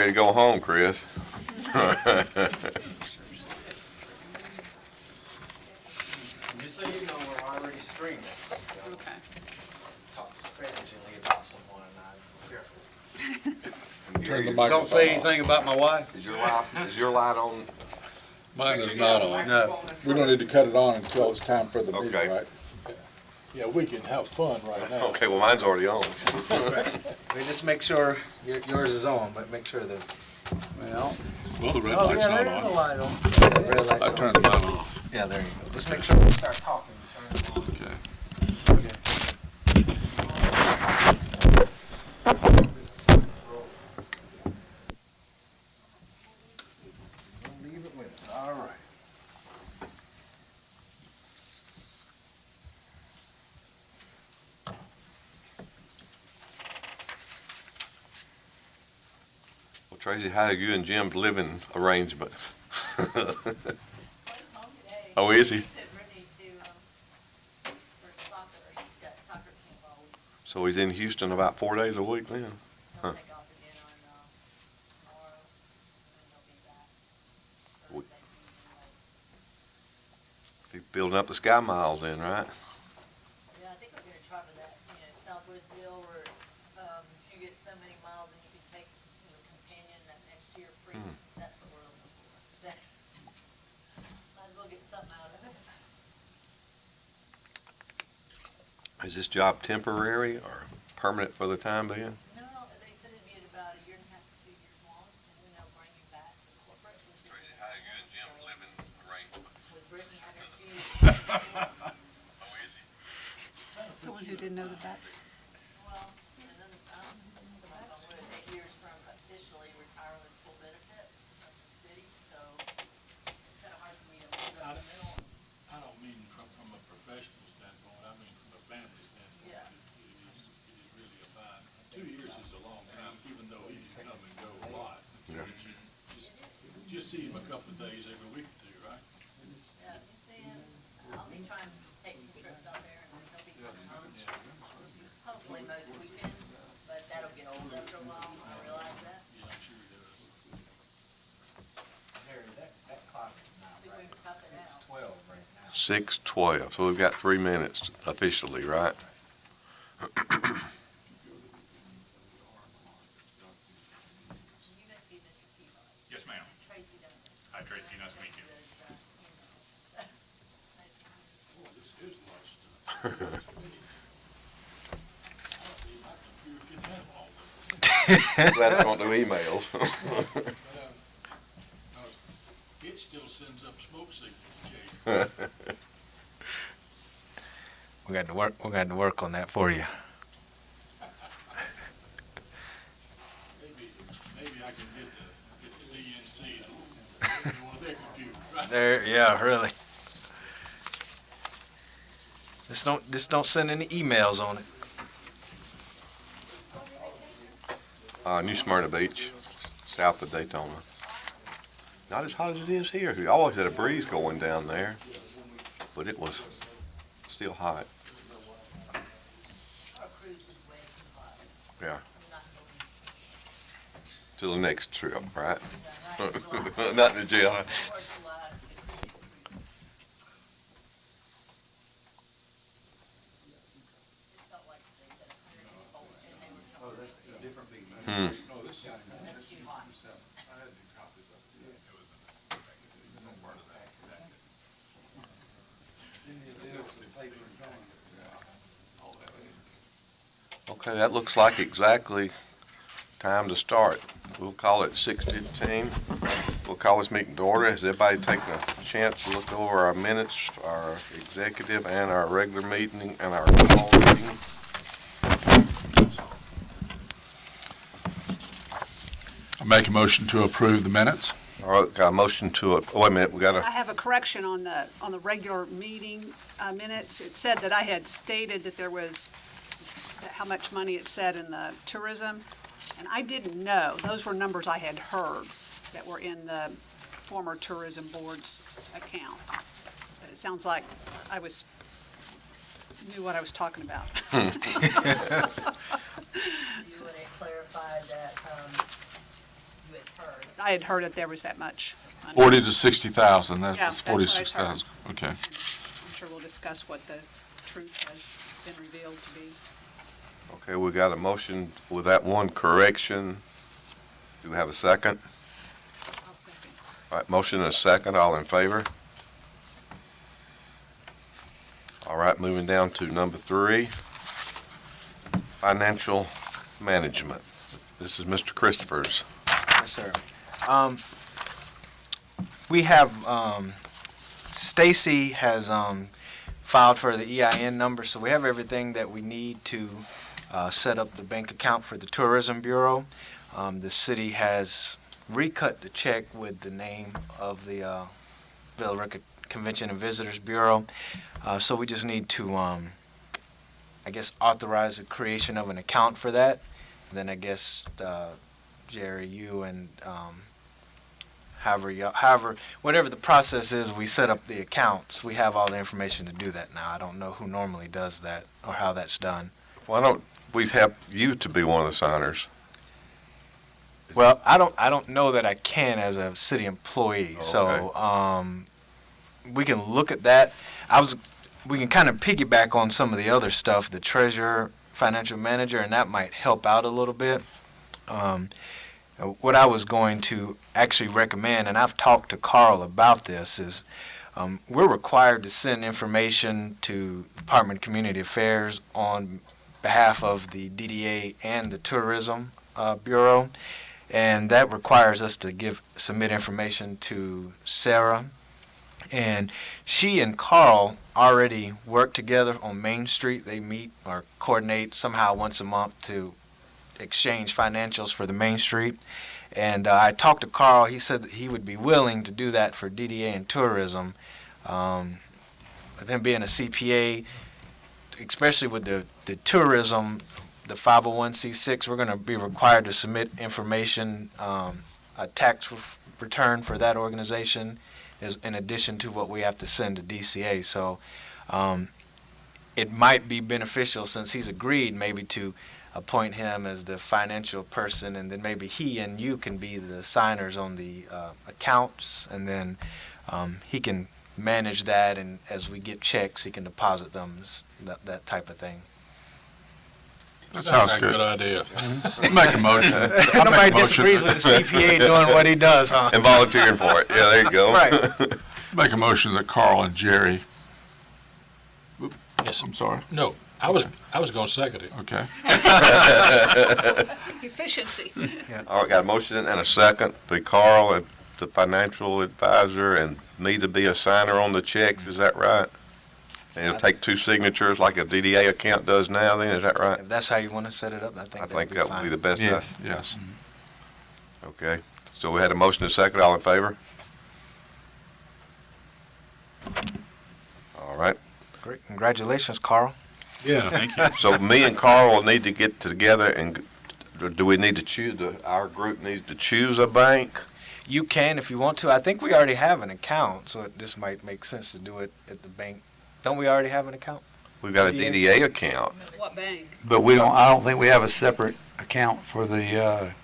Ready to go home, Chris? Just so you know, we're already streaming. So Okay. talk disparagingly about someone and I'm careful. Turn the Gary, microphone Don't say off. anything about my wife. Is your light on? Mine is not on. No. We don't need to cut it on until it's time for the meeting, Okay. right? Yeah, we can have fun right now. Okay, well, mine's already on. We just make sure yours is on, but make sure that, well. Well, the red Oh, light's yeah, not there is a on. light on. Yeah, the red light's I on. turned mine off. Yeah, there you go. Just make sure we start talking. Turn it on. Okay. Okay. We'll leave it with us. All right. Well, Tracy, how are you and Jim's living arrangement? Well, he's home today. Oh, is he? He took Brittany for soccer. She's got soccer camp all week. So he's in Houston about 4 days a week then? He'll Huh. take off again on tomorrow, and then he'll be back We- Thursday evening. He's building up the Sky Miles then, right? Yeah, I think we're gonna try for that, Southwest deal where, you get so many miles and you can take, companion that next year free. Hmm. That's what we're looking for. So, might as well get something out of it. Is this job temporary or permanent for the time being? No, they said it'd be at about a year and a half to 2 years long, and then they'll bring you back to corporate. With Brittany having 2 years. Oh, is he? Someone who didn't know the facts. Well, and then, I'm on 8 years from officially retiring with full benefits from the city, so it's kind of hard for me to move up. I don't mean from a professional standpoint, I mean from a family standpoint. Yeah. It is really a fine, 2 years is a long time, even though he can come and go a lot. Yeah. But you just see him a couple of days every week or two, right? Yeah, you see him, I'll be trying to just take some trips out there, and then he'll be coming home. Hopefully most weekends, but that'll get old after a while, I realize that. Yeah, I'm sure he does. Harry, that clock is not See, right. we've toughed it out. 6:12 right now. 6:12, so we've got 3 minutes officially, right? You must be Mr. Peabody. Yes, ma'am. Tracy doesn't. Hi, Tracy. Nice to meet you. Boy, this is a lot of stuff. My computer can handle all this. Glad I don't do emails. It still sends up smoke signals, Jay. We got to work on that for you. Maybe I can get the DNC to one of their computers, right? There, yeah, really. Just don't send any emails on it. New Smyrna Beach, south of Daytona. Not as hot as it is here. We always had a breeze going down there, but it was still hot. Our cruise was way too hot. Yeah, I'm not going, to the next trip, right? not in July. Not in the jail. Or July to get cruise. It felt like they said 104, and they were telling me Hmm. No, this is. that's too hot. Okay, that looks like exactly time to start. We'll call it 6:15. We'll call this meeting to order. Has everybody taken a chance to look over our minutes, our executive and our regular meeting and our call meeting? I make a motion to approve the minutes. All right, got a motion to, wait a minute, we got I a, have a correction on the regular meeting minutes. It said that I had stated that there was, how much money it said in the tourism, and I didn't know. Those were numbers I had heard that were in the former tourism board's account. But it sounds like I knew what I was talking about. You would have clarified that, you I had heard that there was that much money. 40 to 60,000, that Yeah, was that's what I heard. 46,000. Okay. I'm sure we'll discuss what the truth has been revealed to be. Okay, we got a motion with that one correction. Do we have a second? I'll second. All right, motion and a second, all in favor? All right, moving down to number 3, financial management. This is Mr. Christopher's. Yes, sir. We have, Stacy has filed for the EIN number, so we have everything that we need to set up the bank account for the Tourism Bureau. The city has recut the check with the name of the Villa Convention and Visitors Bureau. So we just need to, I guess, authorize the creation of an account for that. Then I guess, Jerry, you and however, whatever the process is, we set up the accounts. We have all the information to do that now. I don't know who normally does that or how that's done. Why don't we have you to be one of the signers? Well, I don't know that I can as a city employee. Oh, So, we can look at that. We can kind of piggyback on some of the other stuff, the treasurer, financial manager, and that might help out a little bit. What I was going to actually recommend, and I've talked to Carl about this, is we're required to send information to Department of Community Affairs on behalf of the DDA and the Tourism Bureau, and that requires us to submit information to Sarah. And she and Carl already work together on Main Street. They meet or coordinate somehow once a month to exchange financials for the Main Street. And I talked to Carl. He said that he would be willing to do that for DDA and tourism. With him being a CPA, especially with the tourism, the 501c6, we're going to be required to submit information, a tax return for that organization, is in addition to what we have to send to DCA. So it might be beneficial, since he's agreed, maybe to appoint him as the financial person, and then maybe he and you can be the signers on the accounts, and then he can manage that, and as we get checks, he can deposit them, that type of thing. That sounds like a good. good idea. Make a motion. Nobody disagrees with the CPA doing what he does, huh? And volunteering for it. Yeah, there you go. Right. Make a motion that Carl and Jerry, Yes. I'm sorry, No, I was going to second it. okay. Efficiency. All right, got a motion and a second. Be Carl, the financial advisor, and me to be a signer on the check. Is that right? And it'll take 2 signatures like a DDA account does now, then, is that right? If that's how you want to set it up, I think I that'd think be that would fine. be the best. Yes. Yes. Okay, so we had a motion and a second, all in favor? All right, Great. Congratulations, Carl. Yeah. Thank you. so me and Carl will need to get together, and do we need to choose, our group needs to choose a bank? You can if you want to. I think we already have an account, so this might make sense to do it at the bank. Don't we already have an account? We've got a DDA account. What bank? But I don't think we have a separate account for the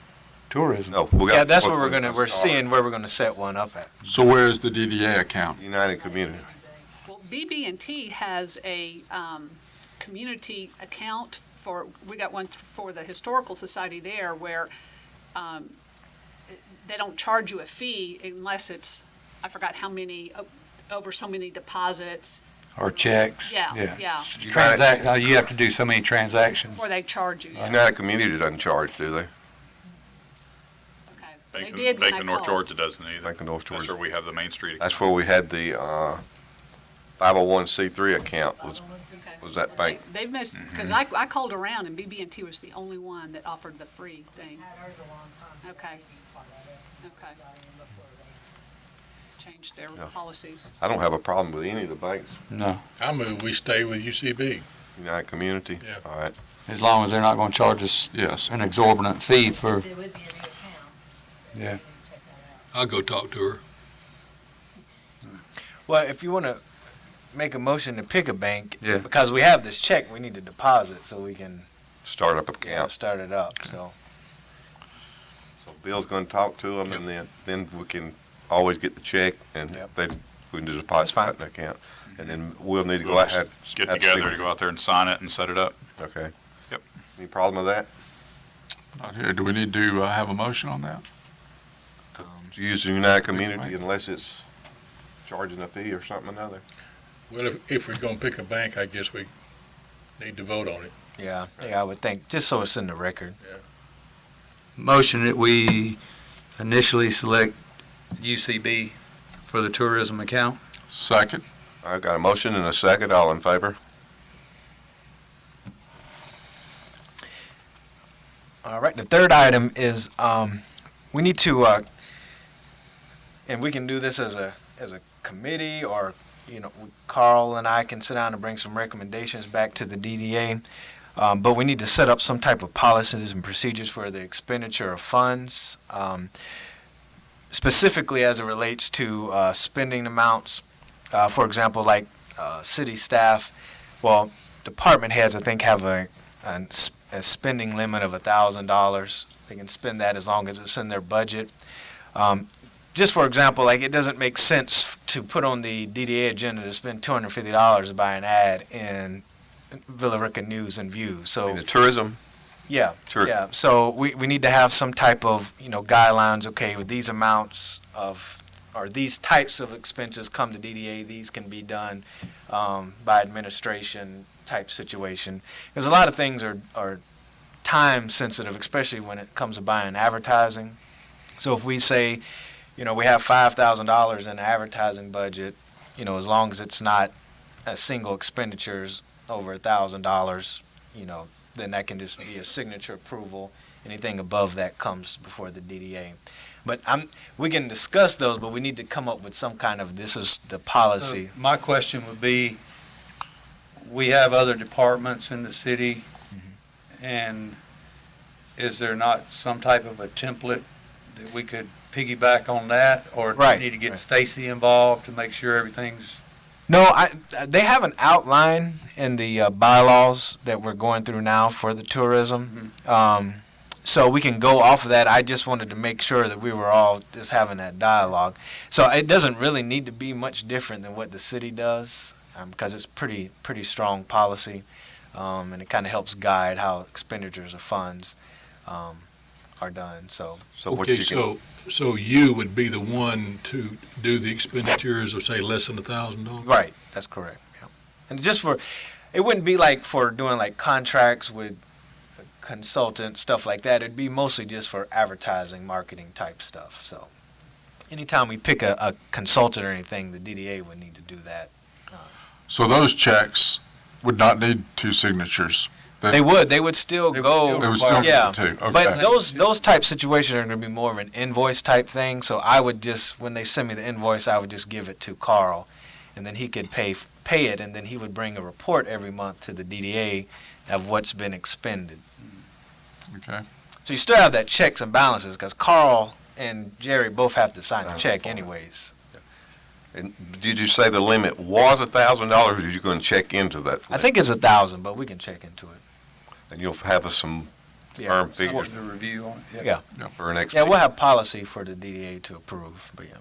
tourism. No, we got. Yeah, that's what we're seeing where we're gonna set one up at. So where is the DDA account? United Community. Well, BB&T has a community account we got one for the Historical Society there, where they don't charge you a fee unless it's, I forgot how many, over so many deposits, Or checks. Yeah. You have to do so many transactions. before they charge you. yes. United Community doesn't charge, do they? Okay. They did when I Bank of North called. Georgia doesn't either. Bank of North That's Georgia. where we have the Main Street. That's where we had the 501c3 account, was Okay. that bank. They've missed, because I called around and BB&T was the only one that offered the free thing. Okay. Okay. Changed their Yeah. policies. I don't have a problem with any of the banks. No, I move we stay with UCB. United Community? Yeah. All right. as long as they're not going to charge us Yes. an exorbitant fee for, Since it would be a new account. yeah. Check that out. I'll go talk to her. Well, if you wanna make a motion to pick a bank, Yeah. because we have this check, we need to deposit so we can Startup account. start it up, so. So Bill's gonna talk to them, and then we can always get the check, and Yep. we can just That's deposit fine. that in the account. And then we'll need to go We'll out. just get together to go out there and sign it and set it up. Okay. Yep. Any problem with that? Not here. Do we need to have a motion on that? To use the United Community unless it's charging a fee or something or another? Well, if we're gonna pick a bank, I guess we need to vote on it. Yeah, I would think, just so it's in the record. Motion that we initially select UCB for the tourism account. Second. I've got a motion and a second. All in favor? All right, the third item is, we need to, and we can do this as a committee, or, Carl and I can sit down and bring some recommendations back to the DDA. But we need to set up some type of policies and procedures for the expenditure of funds, specifically as it relates to spending amounts. For example, like city staff, department heads, I think, have a spending limit of $1,000. They can spend that as long as it's in their budget. Just for example, like, it doesn't make sense to put on the DDA agenda to spend $250 to buy an ad in Villa Rica News and View. So In the tourism? yeah, Sure. yeah. So we need to have some type of, guidelines. Okay, with these amounts of, or these types of expenses come to DDA, these can be done by administration type situation. Because a lot of things are time sensitive, especially when it comes to buying advertising. So if we say, we have $5,000 in the advertising budget, as long as it's not a single expenditures over $1,000, then that can just be a signature approval. Anything above that comes before the DDA. But we can discuss those, but we need to come up with some kind of, this is the policy. My question would be, we have other departments in the city, and is there not some type of a template that we could piggyback on that? Or do we Right, need to get right. Stacy involved to make sure everything's? No, they have an outline in the bylaws that we're going through now for the tourism. So we can go off of that. I just wanted to make sure that we were all just having that dialogue. So it doesn't really need to be much different than what the city does, because it's pretty strong policy, and it kind of helps guide how expenditures of funds are done. So what Okay, you can- so you would be the one to do the expenditures of, say, less than $1,000? right, that's correct. Yeah. And just for, it wouldn't be like for doing like contracts with consultants, stuff like that. It'd be mostly just for advertising, marketing type stuff. So anytime we pick a consultant or anything, the DDA would need to do that. So those checks would not need two signatures? They would still go. They would still Yeah, need two, okay. but those type situations are going to be more of an invoice type thing. So I would just, when they send me the invoice, I would just give it to Carl, and then he could pay it, and then he would bring a report every month to the DDA of what's been expended. Okay. So you still have that checks and balances, because Carl and Jerry both have to sign a Sign check the form. anyways. And did you say the limit was $1,000, or did you go and check into that? I think it's 1,000, but we can check into it. And you'll have us some Yeah. firm figures The review on it? Yeah. for our next Yeah, meeting. we'll have policy for the DDA to approve, but yeah.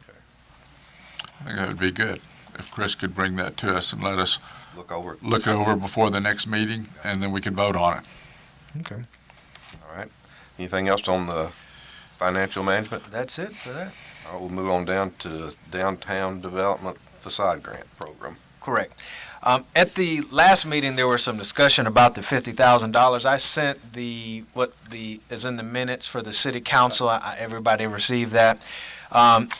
I think that would be good if Chris could bring that to us and let us Look over it. look it over before the next meeting, and then we can vote on it. Okay. All right. Anything else on the financial management? That's it for that. All right, we'll move on down to the Downtown Development Facade Grant Program. Correct. At the last meeting, there was some discussion about the $50,000. I sent what is in the minutes for the city council. Everybody received that.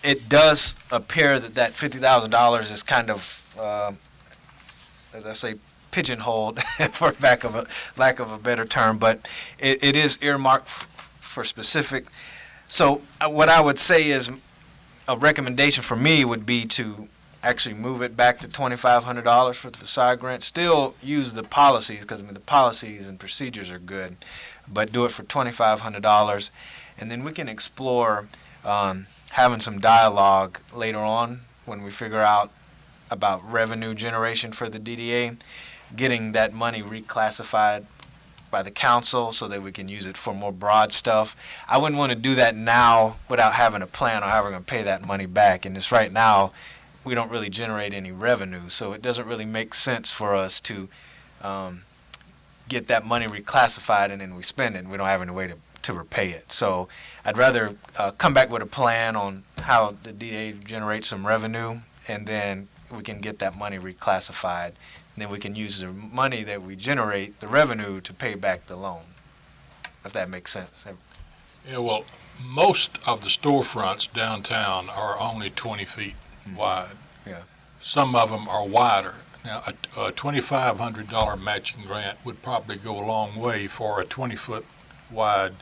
It does appear that $50,000 is kind of, as I say, pigeonholed, for lack of a better term, but it is earmarked for specific. So what I would say is, a recommendation for me would be to actually move it back to $2,500 for the facade grant. Still use the policies, because the policies and procedures are good, but do it for $2,500, and then we can explore having some dialogue later on when we figure out about revenue generation for the DDA, getting that money reclassified by the council so that we can use it for more broad stuff. I wouldn't want to do that now without having a plan on how we're going to pay that money back. And this right now, we don't really generate any revenue, so it doesn't really make sense for us to get that money reclassified and then we spend it and we don't have any way to repay it. So I'd rather come back with a plan on how the DDA generates some revenue, and then we can get that money reclassified. And then we can use the money that we generate, the revenue, to pay back the loan, if that makes sense. Yeah, well, most of the storefronts downtown are only 20 feet wide. Yeah. Some of them are wider. Now, a $2,500 matching grant would probably go a long way for a 20-foot wide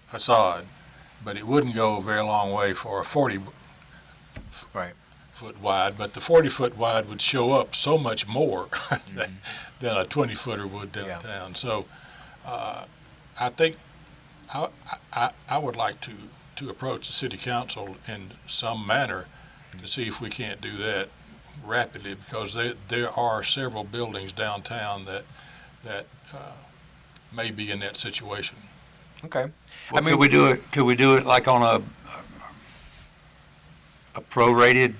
facade, but it wouldn't go a very long way for a 40 Right. foot wide, but the 40-foot wide would show up so much more than a 20-footer would downtown. So I think I would like to approach the city council in some manner to see if we can't do that rapidly, because there are several buildings downtown that may be in that situation. Okay. Well, could we do it like on a prorated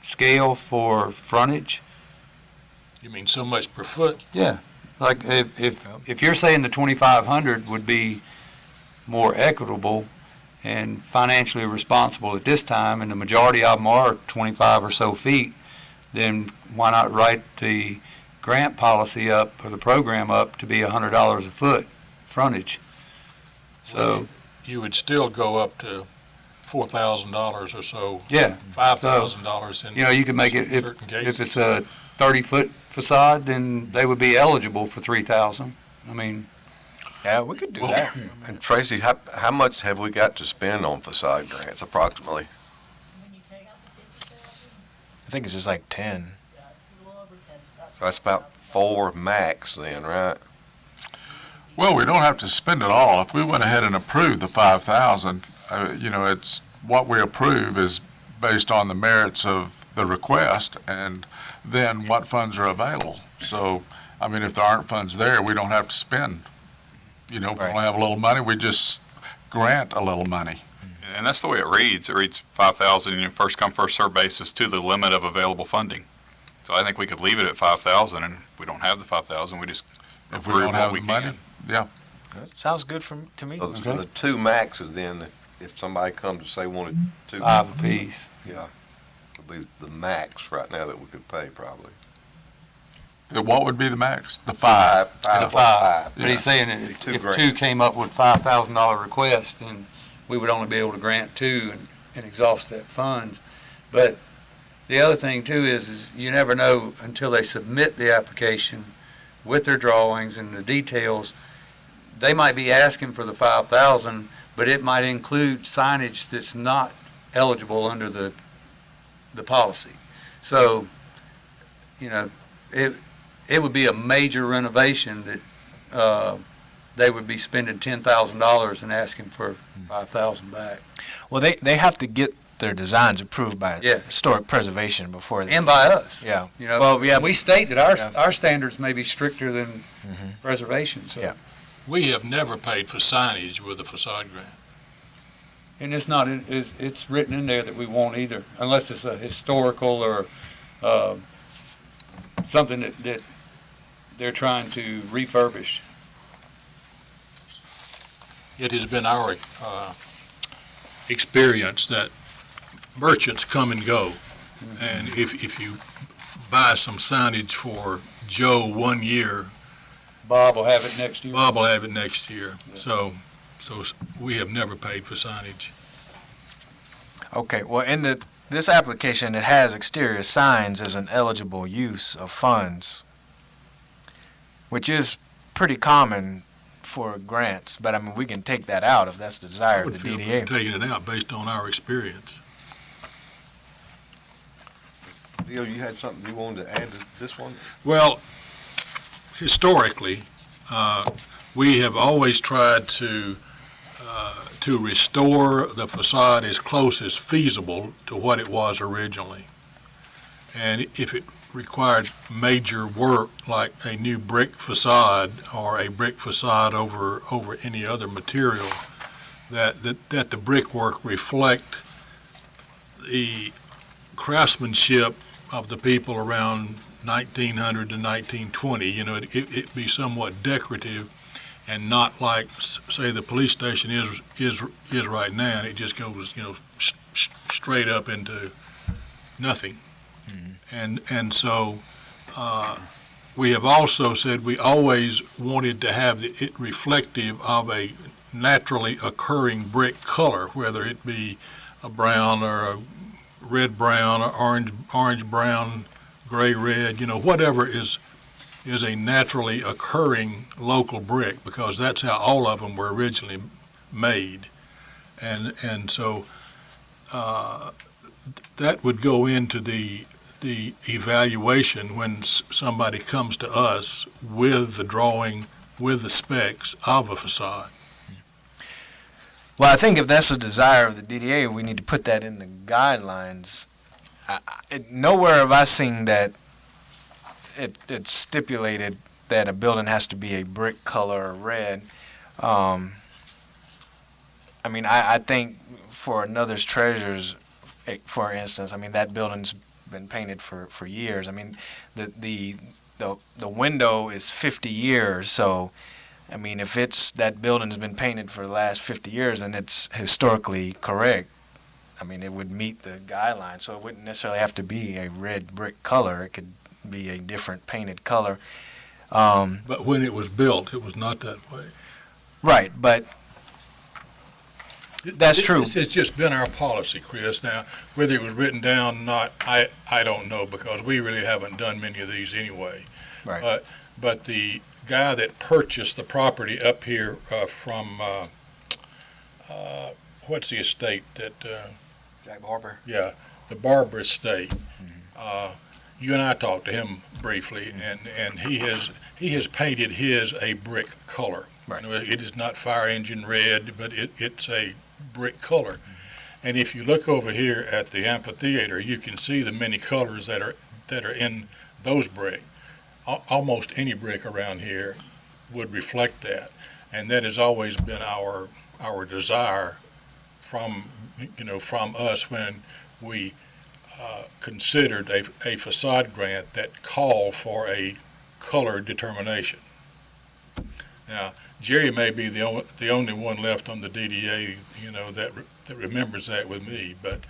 scale for frontage? You mean so much per foot? Yeah, like if you're saying the 2,500 would be more equitable and financially responsible at this time, and the majority of them are 25 or so feet, then why not write the grant policy up or the program up to be $100 a foot frontage? So You would still go up to $4,000 or so. yeah, $5,000 in you know, you can make it certain if cases. it's a 30-foot facade, then they would be eligible for 3,000. I mean, Yeah, we could do that. And Tracy, how much have we got to spend on facade grants approximately? When you take out the 50,000, I think it's just like 10. yeah, it's a little over 10. So that's about 4 max then, right? Well, we don't have to spend it all. If we went ahead and approved the 5,000, it's, what we approve is based on the merits of the request and then what funds are available. So, I mean, if there aren't funds there, we don't have to spend. If we Right. only have a little money, we just grant a little money. And that's the way it reads. It reads 5,000, first come, first served basis to the limit of available funding. So I think we could leave it at 5,000, and if we don't have the 5,000, we just If we approve don't what have we the money, can. yeah. Sounds good to me. So the 2 maxes then, if somebody comes and say wanted 2. 5 apiece. Yeah, would be the max right now that we could pay probably. What would be the max? The 5. The 5. But Yeah. he's saying Be if 2 if grants. 2 came up with $5,000 request, then we would only be able to grant 2 and exhaust that fund. But the other thing too is you never know until they submit the application with their drawings and the details. They might be asking for the 5,000, but it might include signage that's not eligible under the policy. So, it would be a major renovation that they would be spending $10,000 and asking for 5,000 back. Well, they have to get their designs approved by Yeah. historic preservation before they. And by us. Yeah. Well, yeah. we state that Yeah. our standards may be stricter than preservation, so. Yeah. We have never paid for signage with a facade grant. And it's written in there that we won't either, unless it's a historical or something that they're trying to refurbish. It has been our experience that merchants come and go. And if you buy some signage for Joe 1 year, Bob will have it next year. Bob will have it next year. So we have never paid for signage. Okay, well, in this application, it has exterior signs as an eligible use of funds, which is pretty common for grants, but I mean, we can take that out if that's the I desire would of the feel DDA. taking it out based on our experience. Bill, you had something you wanted to add to this one? Well, historically, we have always tried to restore the facade as close as feasible to what it was originally. And if it required major work, like a new brick facade or a brick facade over any other material, that the brickwork reflect the craftsmanship of the people around 1900 to 1920. You know, it be somewhat decorative and not like, say, the police station is right now, and it just goes, you know, straight up into nothing. And so we have also said we always wanted to have it reflective of a naturally occurring brick color, whether it be a brown or a red brown or orange brown, gray red, you know, whatever is a naturally occurring local brick, because that's how all of them were originally made. And so that would go into the evaluation when somebody comes to us with the drawing, with the specs of a facade. Well, I think if that's a desire of the DDA, we need to put that in the guidelines. Nowhere have I seen that it's stipulated that a building has to be a brick color or red. I mean, I think for Another's Treasures, for instance, I mean, that building's been painted for years. I mean, the window is 50 years, so I mean, if that building's been painted for the last 50 years and it's historically correct, I mean, it would meet the guidelines. So it wouldn't necessarily have to be a red brick color. It could be a different painted color. But when it was built, it was not that way. Right, but that's true. This has just been our policy, Chris. Now, whether it was written down or not, I don't know, because we really haven't done many of these anyway. Right. But the guy that purchased the property up here from, what's the estate that? Jack Barber. Yeah, the Barber estate. You and I talked to him briefly, and he has painted his a brick color. Right. You know, it is not fire engine red, but it's a brick color. And if you look over here at the amphitheater, you can see the many colors that are in those brick. Almost any brick around here would reflect that, and that has always been our desire from us when we considered a facade grant that called for a color determination. Now, Jerry may be the only one left on the DDA, you know, that remembers that with me, but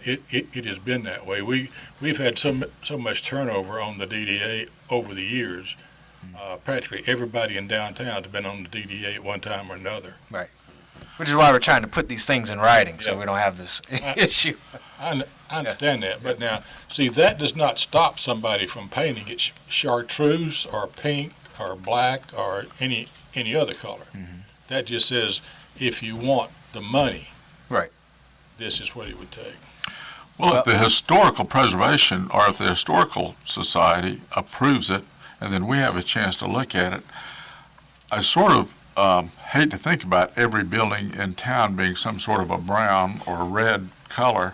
it has been that way. We've had so much turnover on the DDA over the years. Practically everybody in downtown has been on the DDA at one time or another. Right. Which is why we're trying to put these things in writing, so Yeah. we don't have this issue. I understand that, but now, see, that does not stop somebody from painting it chartreuse or pink or black or any other color. That just says, if you want the money, Right. this is what it would take. Well, if the historical preservation, or if the historical society approves it, and then we have a chance to look at it, I sort of hate to think about every building in town being some sort of a brown or red color.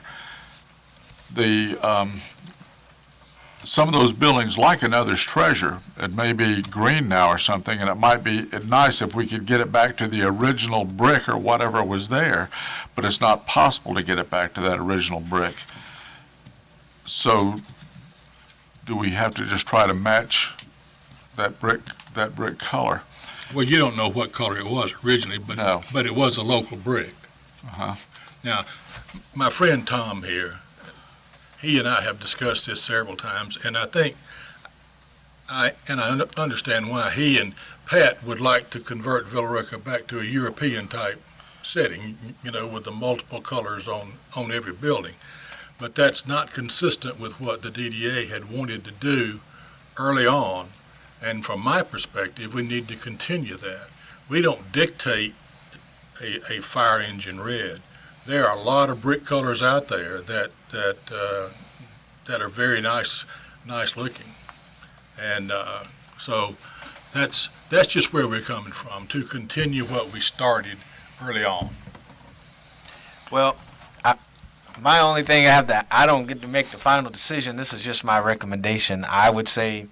Some of those buildings, like Another's Treasure, it may be green now or something, and it might be nice if we could get it back to the original brick or whatever was there, but it's not possible to get it back to that original brick. So do we have to just try to match that brick color? Well, you don't know what color it was originally, but No. but it was a local brick. Uh-huh. Now, my friend Tom here, he and I have discussed this several times, and I think I understand why he and Pat would like to convert Villa Rica back to a European type setting, you know, with the multiple colors on every building. But that's not consistent with what the DDA had wanted to do early on. And from my perspective, we need to continue that. We don't dictate a fire engine red. There are a lot of brick colors out there that are very nice looking. And so that's just where we're coming from, to continue what we started early on. Well, my only thing I don't get to make the final decision. This is just my recommendation. I would say,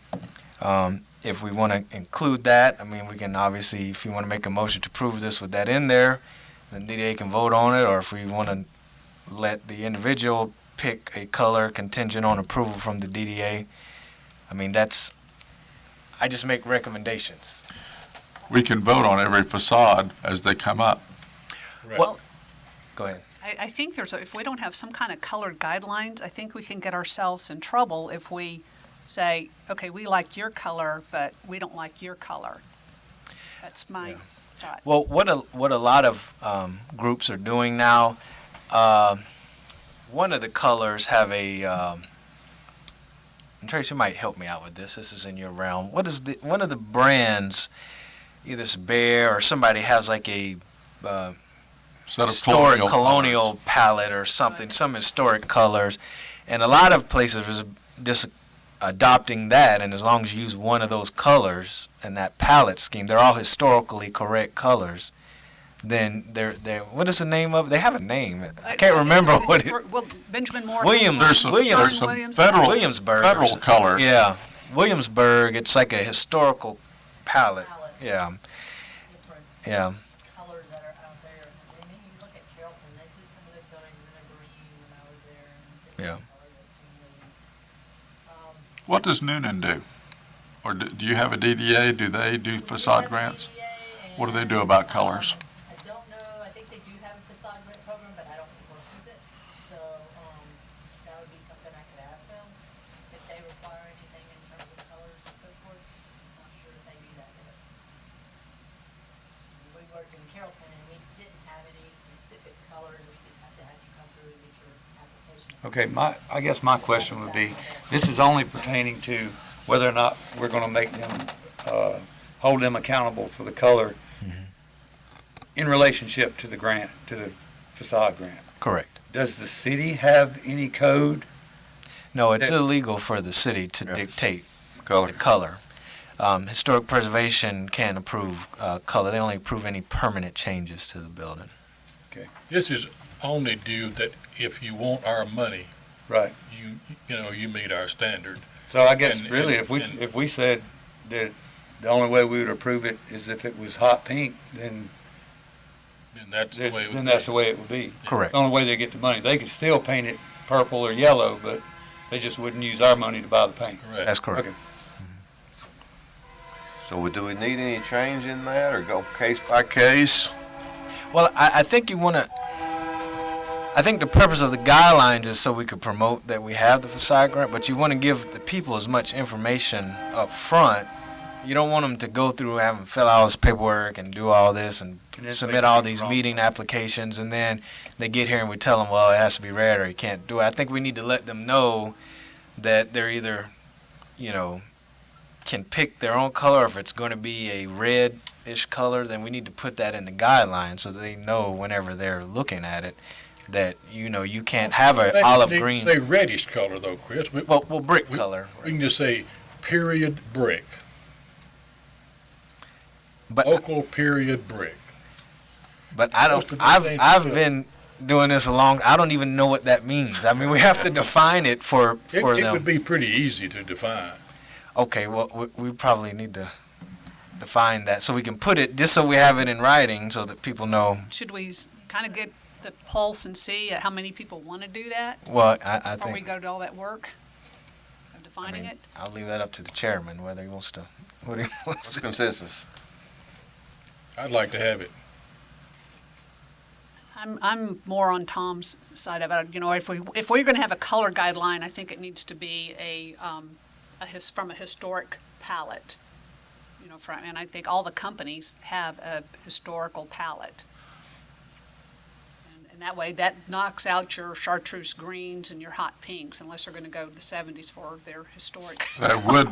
if we want to include that, I mean, we can obviously, if you want to make a motion to approve this with that in there, then DDA can vote on it, or if we want to let the individual pick a color contingent on approval from the DDA, I mean, I just make recommendations. We can vote on every facade as they come up. Right. Well, go ahead. I think if we don't have some kind of colored guidelines, I think we can get ourselves in trouble if we say, okay, we like your color, but we don't like your color. That's my thought. Well, what a lot of groups are doing now, one of the colors have a, and Tracy might help me out with this. This is in your realm. What is one of the brands, either it's Bear or somebody has like a Set of historic colonial colonial palette or something, some historic colors, and a lot of places are just adopting that. And as long as you use one of those colors in that palette scheme, they're all historically correct colors. Then they're what is the name of it? They have a name. I can't remember what it. Well, Benjamin Moore. There's some federal Williamsburg. federal color. Yeah, Williamsburg. It's like a historical palette. Palette. Yeah, Different yeah. colors that are out there. I mean, you look at Carrollton, they did some of their buildings in a green when I was there. And Yeah. different colors that came in. What does Noonan do? Or do you have a DDA? Do they do facade grants? What do they do about colors? I don't know, I think they do have a facade grant program, but I don't work with it. So, that would be something I could ask them, if they require anything in terms of colors and so forth. I'm just not sure if they do that yet. We worked in Carrollton and we didn't have any specific colors, we just had to have you come through and get your application. Okay, I guess my question would be, this is only pertaining to whether or not we're gonna make them, hold them accountable for the color in relationship to the grant, to the facade grant. Correct. Does the city have any code? No, it's Yeah. illegal for the city to Yeah. dictate Color. the color. Historic preservation can't approve color. They only approve any permanent changes to the building. This is only due that if you want our money, Right. you meet our standard. So I guess And- really, and- if we said that the only way we would approve it is if it was hot pink, then And that's the way it would then be. that's the way it would be. Correct. It's the only way they get the money. They could still paint it purple or yellow, but they just wouldn't use our money to buy the paint. Correct. That's correct. Okay. So do we need any change in that or go case by case? Well, I think I think the purpose of the guidelines is so we could promote that we have the facade grant, but you want to give the people as much information up front. You don't want them to go through having fill out all this paperwork and do all this and And then submit they all can be these wrong. meeting applications, and then they get here and we tell them, well, it has to be red or you can't do it. I think we need to let them know that they're either, can pick their own color. If it's going to be a red-ish color, then we need to put that in the guidelines so they know whenever they're looking at it that, you can't have an They olive need to green. Say reddish color though, Chris. Well, brick we- color. We can just say period brick, But local period brick. I Most don't. of the I've things I've do. been doing this a long. I don't even know what that means. I mean, we have to define it for It them. would be pretty easy to define. Okay, well, we probably need to define that so we can put it, just so we have it in writing so that people know. Should we kind of get the pulse and see how many people want to do that Well, I before we think, go to all that work of defining it? I'll leave that up to the chairman, whether he wants to, what he wants What's to. consensus? I'd like to have it. I'm more on Tom's side of it. If we're going to have a color guideline, I think it needs to be from a historic palette. And I think all the companies have a historical palette. And that way, that knocks out your chartreuse greens and your hot pinks, unless they're going to go to the 70s for their historic. That would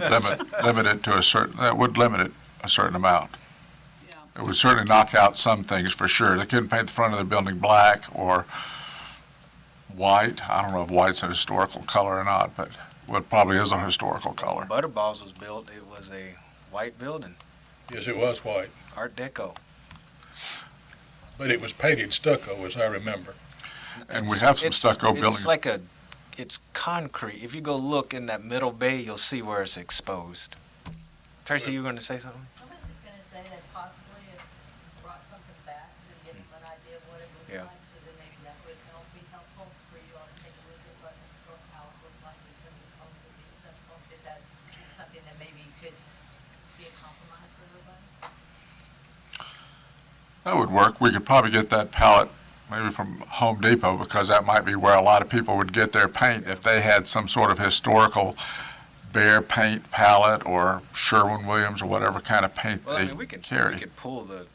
limit it to a certain amount. Yeah. It would certainly knock out some things for sure. They couldn't paint the front of the building black or white. I don't know if white's a historical color or not, but it probably is a historical color. Butterballs was built, it was a white building, Yes, it was white, Art Deco. but it was painted stucco, as I remember. And we have some stucco buildings. It's concrete. If you go look in that middle bay, you'll see where it's exposed. Tracy, you were going to say something? I was just gonna say that possibly if you brought something back to get an idea of what it Yeah. looked like, so then maybe that would be helpful for you all to take a look at what how it looked like with some of the colors would be acceptable, see if that is something that maybe could be a compromise for everybody. That would work. We could probably get that palette maybe from Home Depot, because that might be where a lot of people would get their paint if they had some sort of historical Behr paint palette or Sherwin-Williams or whatever kind of paint Well, I they mean, we could carry. pull the,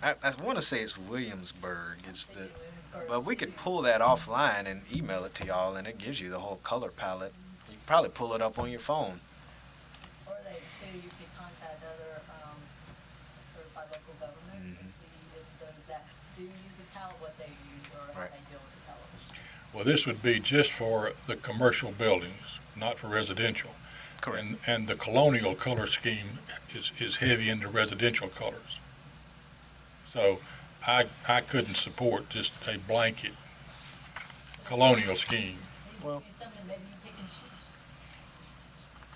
I want to say it's Williamsburg. It's the, Thinking Williamsburg. but we could pull that offline and email it to y'all, and it gives you the whole color palette. You can probably pull it up on your phone. Or they, too, you could contact other, certified local governments and see if those that do use a palette, what they use or how Right. they deal with the colors. Well, this would be just for the commercial buildings, not for residential. Correct. And the colonial color scheme is heavy into residential colors. So I couldn't support just a blanket colonial scheme, Well- Maybe do something, maybe you pick and choose,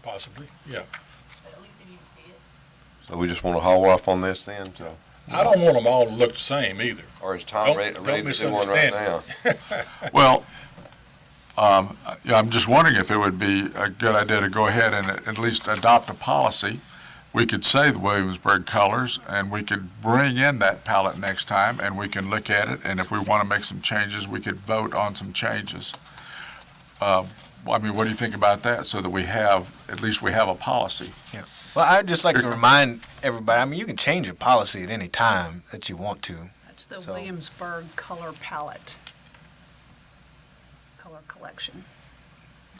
possibly, yeah. but at least if you see it. So we just want to haul off on this then, so, I don't want them all to look the same either. or is Tom Don't- ready don't to do one right now? misunderstand Well, yeah, I'm just wondering if it would be a good idea to go ahead and at least adopt a policy. We could say the Williamsburg colors, and we could bring in that palette next time, and we can look at it, and if we want to make some changes, we could vote on some changes. I mean, what do you think about that, so that we have, at least we have a policy? Well, I'd just like to remind everybody, I mean, you can change your policy at any time that you want to. That's the So- Williamsburg color palette. Color collection.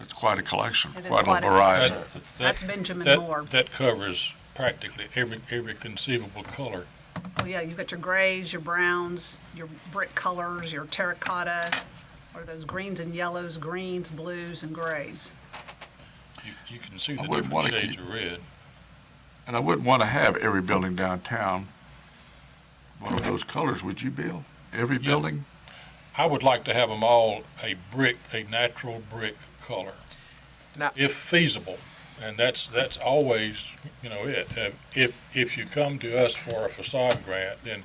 It's quite a collection, It is quite a quite a variety. collection. That's Benjamin That- Moore. That covers practically every conceivable color. Well, yeah, you've got your grays, your browns, your brick colors, your terracotta, or those greens and yellows, greens, blues, and grays. You can see I the wouldn't wanna different shades keep- of red. And I wouldn't want to have every building downtown one of those colors, would you, Bill? Every Yeah. building? I would like to have them all a natural brick color. Now- If feasible, and that's always, it. If you come to us for a facade grant, then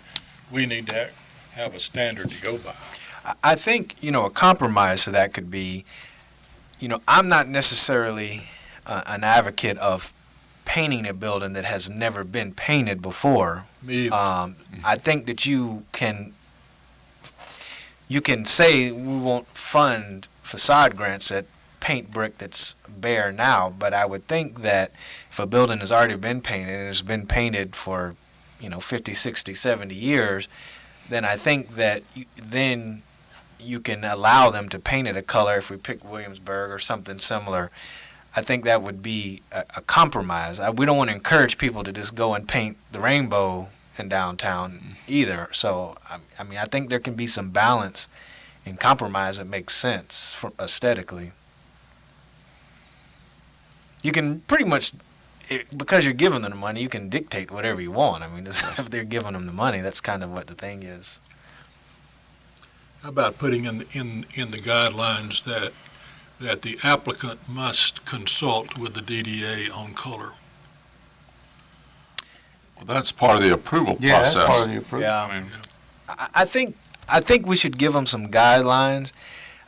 we need to have a standard to go by. I think, a compromise to that could be, I'm not necessarily an advocate of painting a building that has never been painted before. Me, I think that you can say we won't fund facade grants that paint brick that's bare now, but I would think that if a building has already been painted and has been painted for, 50, 60, 70 years, then I think that then you can allow them to paint it a color. If we pick Williamsburg or something similar, I think that would be a compromise. We don't want to encourage people to just go and paint the rainbow in downtown either. So, I mean, I think there can be some balance and compromise that makes sense for aesthetically. You can pretty much, because you're giving them the money, you can dictate whatever you want. I mean, if they're giving them the money, that's kind of what the thing is. how about putting in the guidelines that the applicant must consult with the DDA on color? Well, that's part of the approval process. the approval. Yeah. I mean, I think we should give them some guidelines.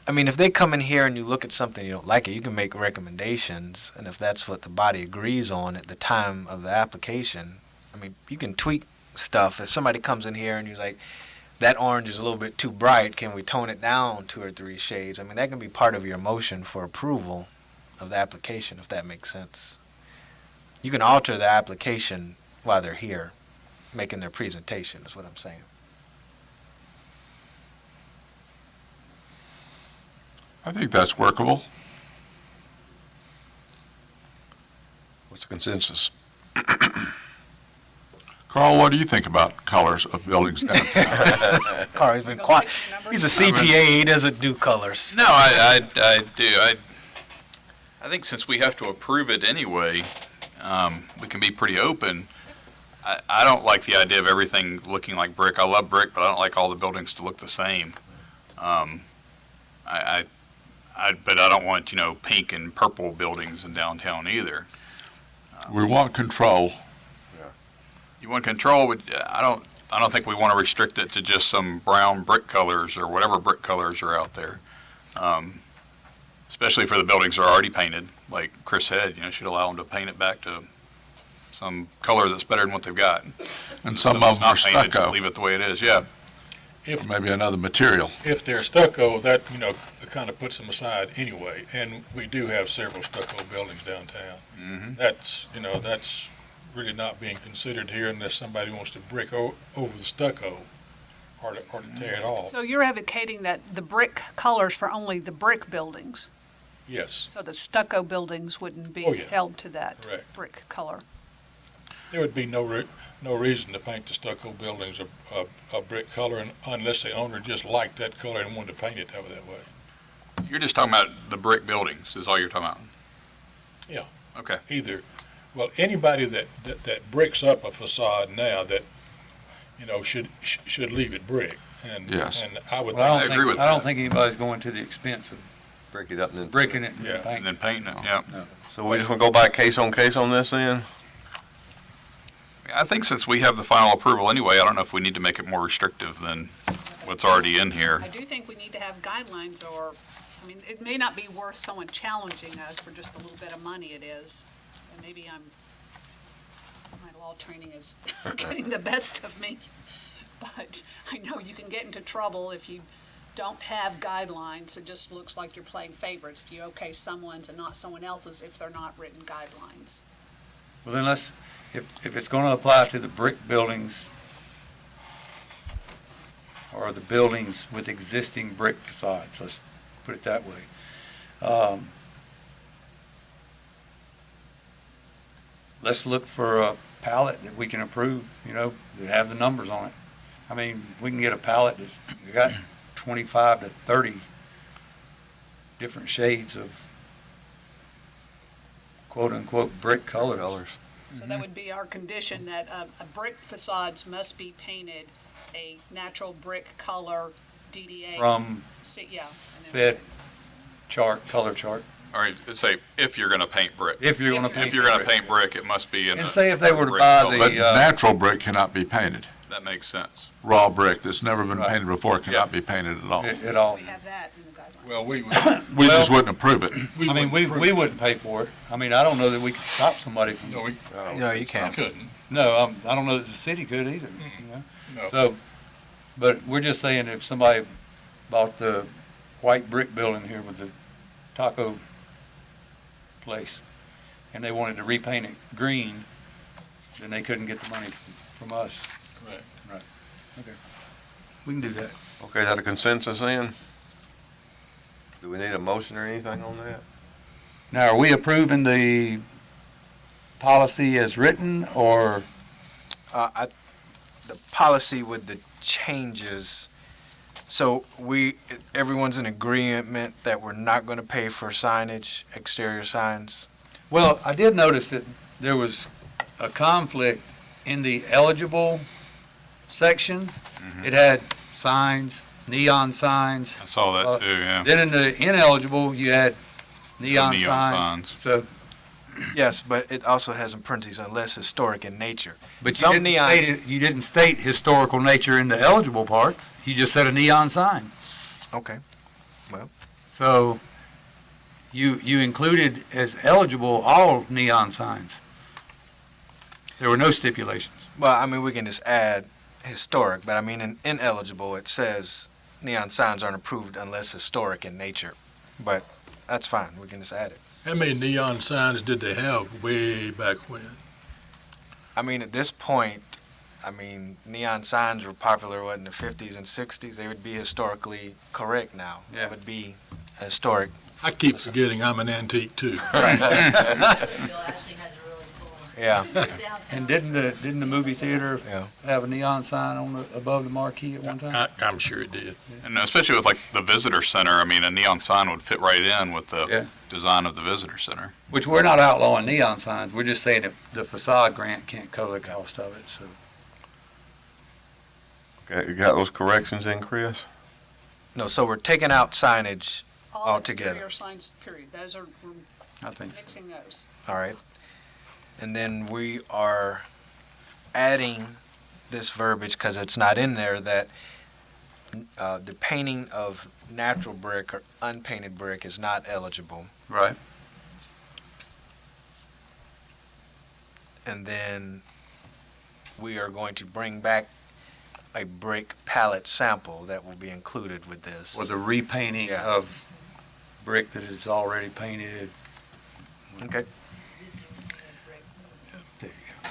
I mean, if they come in here and you look at something you don't like it, you can make recommendations, and if that's what the body agrees on at the time of the application, I mean, you can tweak stuff. If somebody comes in here and you're like, that orange is a little bit too bright, can we tone it down 2 or 3 shades? I mean, that can be part of your motion for approval of the application, if that makes sense. You can alter the application while they're here, making their presentation, is what I'm saying. I think that's workable. What's the consensus? Carl, what do you think about colors of buildings downtown? Carl's been Go quiet. fix your numbers. He's a CPA, he doesn't do colors. No, I do. I think since we have to approve it anyway, we can be pretty open. I don't like the idea of everything looking like brick. I love brick, but I don't like all the buildings to look the same. But I don't want, pink and purple buildings in downtown either. We want control. You want control, but I don't think we want to restrict it to just some brown brick colors or whatever brick colors are out there. Especially for the buildings that are already painted, like Chris said, should allow them to paint it back to some color that's better than what they've got. And some If it's of them are not painted, just stucco, leave it the way it is, yeah. If, maybe another material. if they're stucco, that, kind of puts them aside anyway, and we do have several stucco buildings downtown. Mhm. That's really not being considered here unless somebody wants to brick over the stucco or to tear it off. So you're advocating that the brick colors for only the brick buildings, Yes, so the stucco buildings wouldn't be Oh, yeah. held to that Correct. brick color? there would be no reason to paint the stucco buildings a brick color unless the owner just liked that color and wanted to paint it that way. You're just talking about the brick buildings, is all you're talking about? Yeah. Okay. Either, well, anybody that bricks up a facade now that, should leave it brick. And, Yes. and I would Well, think, I agree with I don't that. think anybody's going to the expense of Break it up and then. bricking it and Yeah. And painting. then painting it, yeah. So we just want to go by case on this then? I think since we have the final approval anyway, I don't know if we need to make it more restrictive than what's already in here. I do think we need to have guidelines, or, it may not be worth someone challenging us for just a little bit of money it is. And maybe my law training is getting the best of me. But I know you can get into trouble if you don't have guidelines. It just looks like you're playing favorites. If you okay someone's and not someone else's if they're not written guidelines. Well, then if it's going to apply to the brick buildings or the buildings with existing brick facades, let's put it that way. Let's look for a palette that we can approve, that have the numbers on it. We can get a palette that's got 25 to 30 different shades of quote-unquote brick colors. So that would be our condition, that a brick facades must be painted a natural brick color DDA. From Yeah. said color chart. All right, say, if you're gonna paint brick. If you're going to paint. If you're gonna brick. paint brick, it must be in And a say if they were to brick buy color. But the, natural brick cannot be painted. That makes sense. Raw brick that's never been Right. painted before cannot be painted at all. it all, We have that in the guidelines. well, we We just Well- wouldn't approve it. we wouldn't pay for it. I don't know that we could stop somebody from, No, we No, you can't. couldn't. no, I don't know that the city could either, No. So, but we're just saying if somebody bought the white brick building here with the taco place and they wanted to repaint it green, then they couldn't get the money from us. Correct. Right. Okay. We can do that. Okay, is that a consensus then? Do we need a motion or anything on that? Now, are we approving the policy as written, or? The policy with the changes, so everyone's in agreement that we're not going to pay for signage, exterior signs? Well, I did notice that there was a conflict in the eligible section. It had signs, neon signs. I saw that too, yeah. Then in the ineligible, you had neon Neon signs. signs. So, Yes, but it also has in parentheses unless historic in nature. but Some you didn't state historical nature in the eligible part. You just said a neon sign. Okay. So you included as eligible all neon signs. There were no stipulations. Well, we can just add historic, but in ineligible, it says neon signs aren't approved unless historic in nature. But that's fine, we can just add it. How many neon signs did they have way back when? At this point, neon signs were popular, in the 50s and 60s? They would be historically correct now. Yeah. It would be historic. I keep forgetting I'm an antique too. Bill actually has a really cool Yeah. downtown. And didn't the movie theater Yeah. have a neon sign above the marquee at one time? I'm sure it did. And especially with like the visitor center, a neon sign would fit right in with Yeah. the design of the visitor center. Which we're not outlawing neon signs. We're just saying that the facade grant can't cover the cost of it, so. Okay, you got those corrections in, Chris? No, so we're taking out signage, All Altogether. exterior signs, period. Those are, we're I think so. mixing those. all right? And then we are adding this verbiage, because it's not in there, that the painting of natural brick or unpainted brick is not eligible. Right. And then we are going to bring back a brick palette sample that will be included with this. Or the repainting Yeah. of brick that is already painted. Okay. Existing brick. There you go.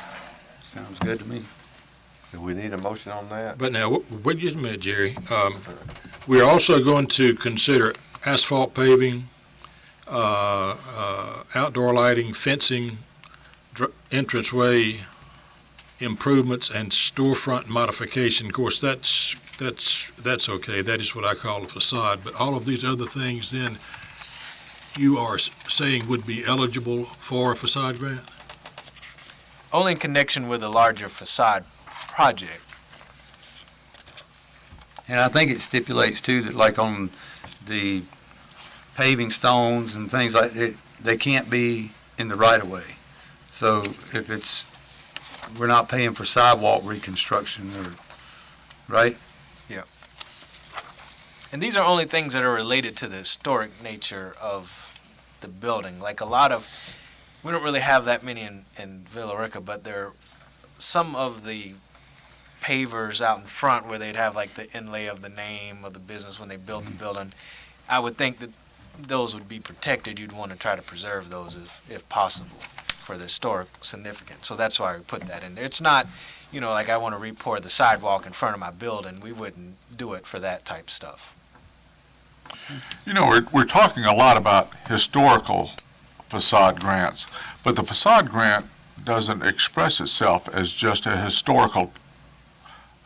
Sounds good to me. Do we need a motion on that? But now, wait just a minute, Jerry. We're also going to consider asphalt paving, outdoor lighting, fencing, entranceway improvements, and storefront modification. Of course, that's okay. That is what I call a facade. But all of these other things, then, you are saying would be eligible for a facade grant? Only in connection with a larger facade project. And I think it stipulates too that like on the paving stones and things like that, they can't be in the right of way. So if it's, we're not paying for sidewalk reconstruction or, right? And these are only things that are related to the historic nature of the building. Like a lot of, we don't really have that many in Villa Rica, but there, some of the pavers out in front where they'd have like the inlay of the name of the business when they built the building, I would think that those would be protected. You'd want to try to preserve those if possible for the historic significance. So that's why we put that in there. It's not, like I want to re-pour the sidewalk in front of my building. We wouldn't do it for that type stuff. We're talking a lot about historical facade grants, but the facade grant doesn't express itself as just a historical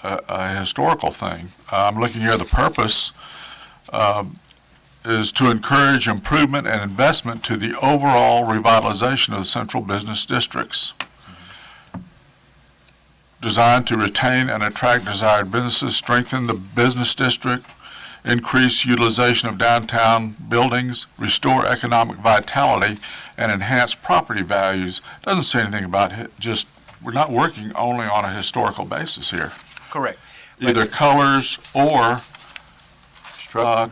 thing. I'm looking here, the purpose is to encourage improvement and investment to the overall revitalization of the central business districts. Designed to retain and attract desired businesses, strengthen the business district, increase utilization of downtown buildings, restore economic vitality, and enhance property values. Doesn't say anything about we're not working only on a historical basis here. Correct. Either colors or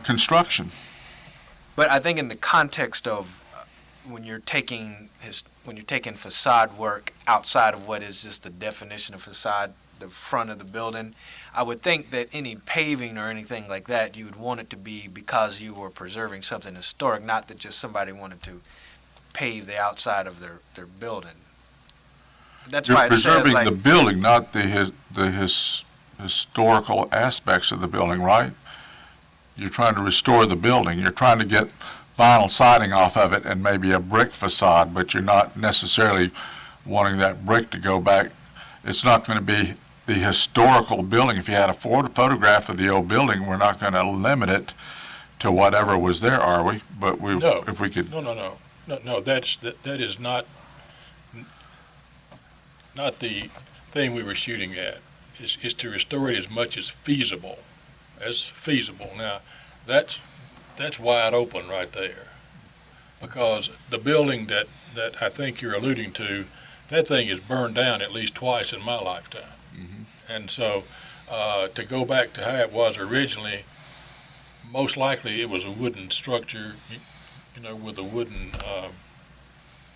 construction. But I think in the context of when you're taking facade work outside of what is just the definition of facade, the front of the building, I would think that any paving or anything like that, you would want it to be because you were preserving something historic, not that just somebody wanted to pave the outside of their building. That's why You're it says preserving like, the building, not the historical aspects of the building, right? You're trying to restore the building. You're trying to get vinyl siding off of it and maybe a brick facade, but you're not necessarily wanting that brick to go back. It's not going to be the historical building. If you had a photograph of the old building, we're not going to limit it to whatever was there, are we? But No. if we could. No, that is not the thing we were shooting at, is to restore it as much as feasible. Now, that's wide open right there. Because the building that I think you're alluding to, that thing is burned down at least twice in my lifetime. And so, to go back to how it was originally, most likely it was a wooden structure, with a wooden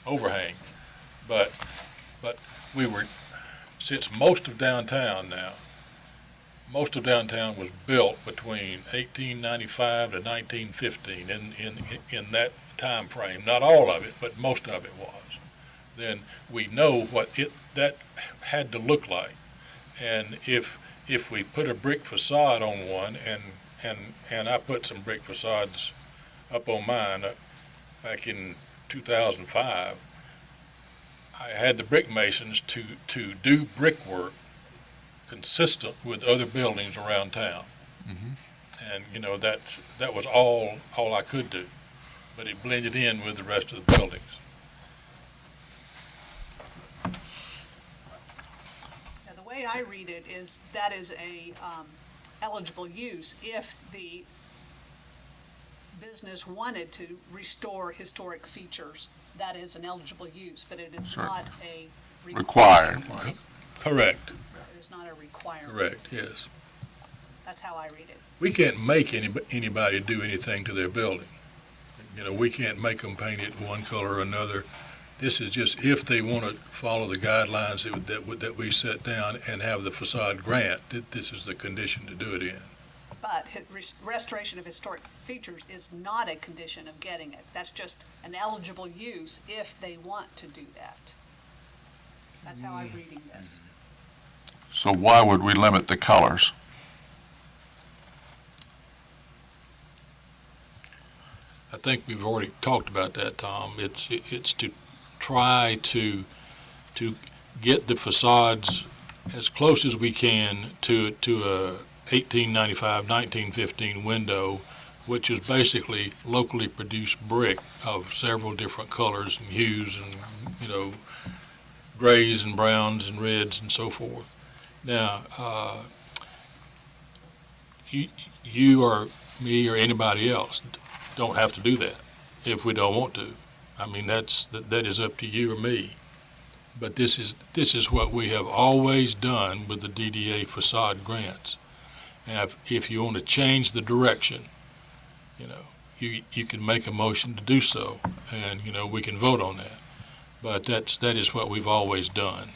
overhang. But we were, since most of downtown was built between 1895 to 1915 in that time frame. Not all of it, but most of it was. Then we know what that had to look like. And if we put a brick facade on one, and I put some brick facades up on mine back in 2005, I had the brick masons to do brickwork consistent with other buildings around town. And that was all I could do, but it blended in with the rest of the buildings. The way I read it is that is a eligible use if the business wanted to restore historic features, that is an eligible use, but it is Sure. not a Required. Correct, It is not a requirement. correct, yes. That's how I read it. We can't make anybody do anything to their building. You know, we can't make them paint it one color or another. This is just if they want to follow the guidelines that we set down and have the facade grant, that this is the condition to do it in. But restoration of historic features is not a condition of getting it. That's just an eligible use if they want to do that. That's how I'm reading this. So why would we limit the colors? I think we've already talked about that, Tom. It's to try to get the facades as close as we can to a 1895, 1915 window, which is basically locally produced brick of several different colors and hues and, you know, grays and browns and reds and so forth. Now, you or me or anybody else don't have to do that if we don't want to. I mean, that is up to you or me. But this is what we have always done with the DDA facade grants. And if you want to change the direction, you know, you can make a motion to do so, and, you know, we can vote on that. But that is what we've always done.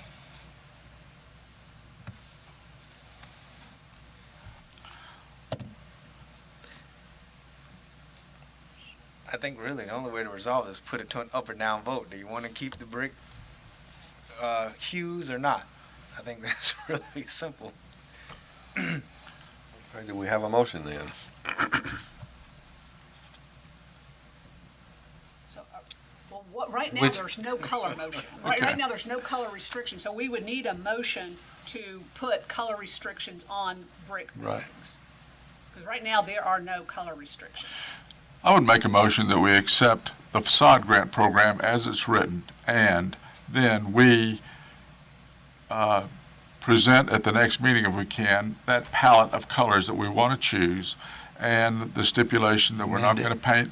I think really the only way to resolve this is put it to an up or down vote. Do you want to keep the brick hues or not? I think that's really simple. Okay, do we have a motion then? So, right now, Which- there's no color motion. Right now, there's no color restriction, so we would need a motion to put color restrictions on brick Right. buildings. Because right now, there are no color restrictions. I would make a motion that we accept the facade grant program as it's written, and then we present at the next meeting, if we can, that palette of colors that we want to choose, and the stipulation that we're not going to paint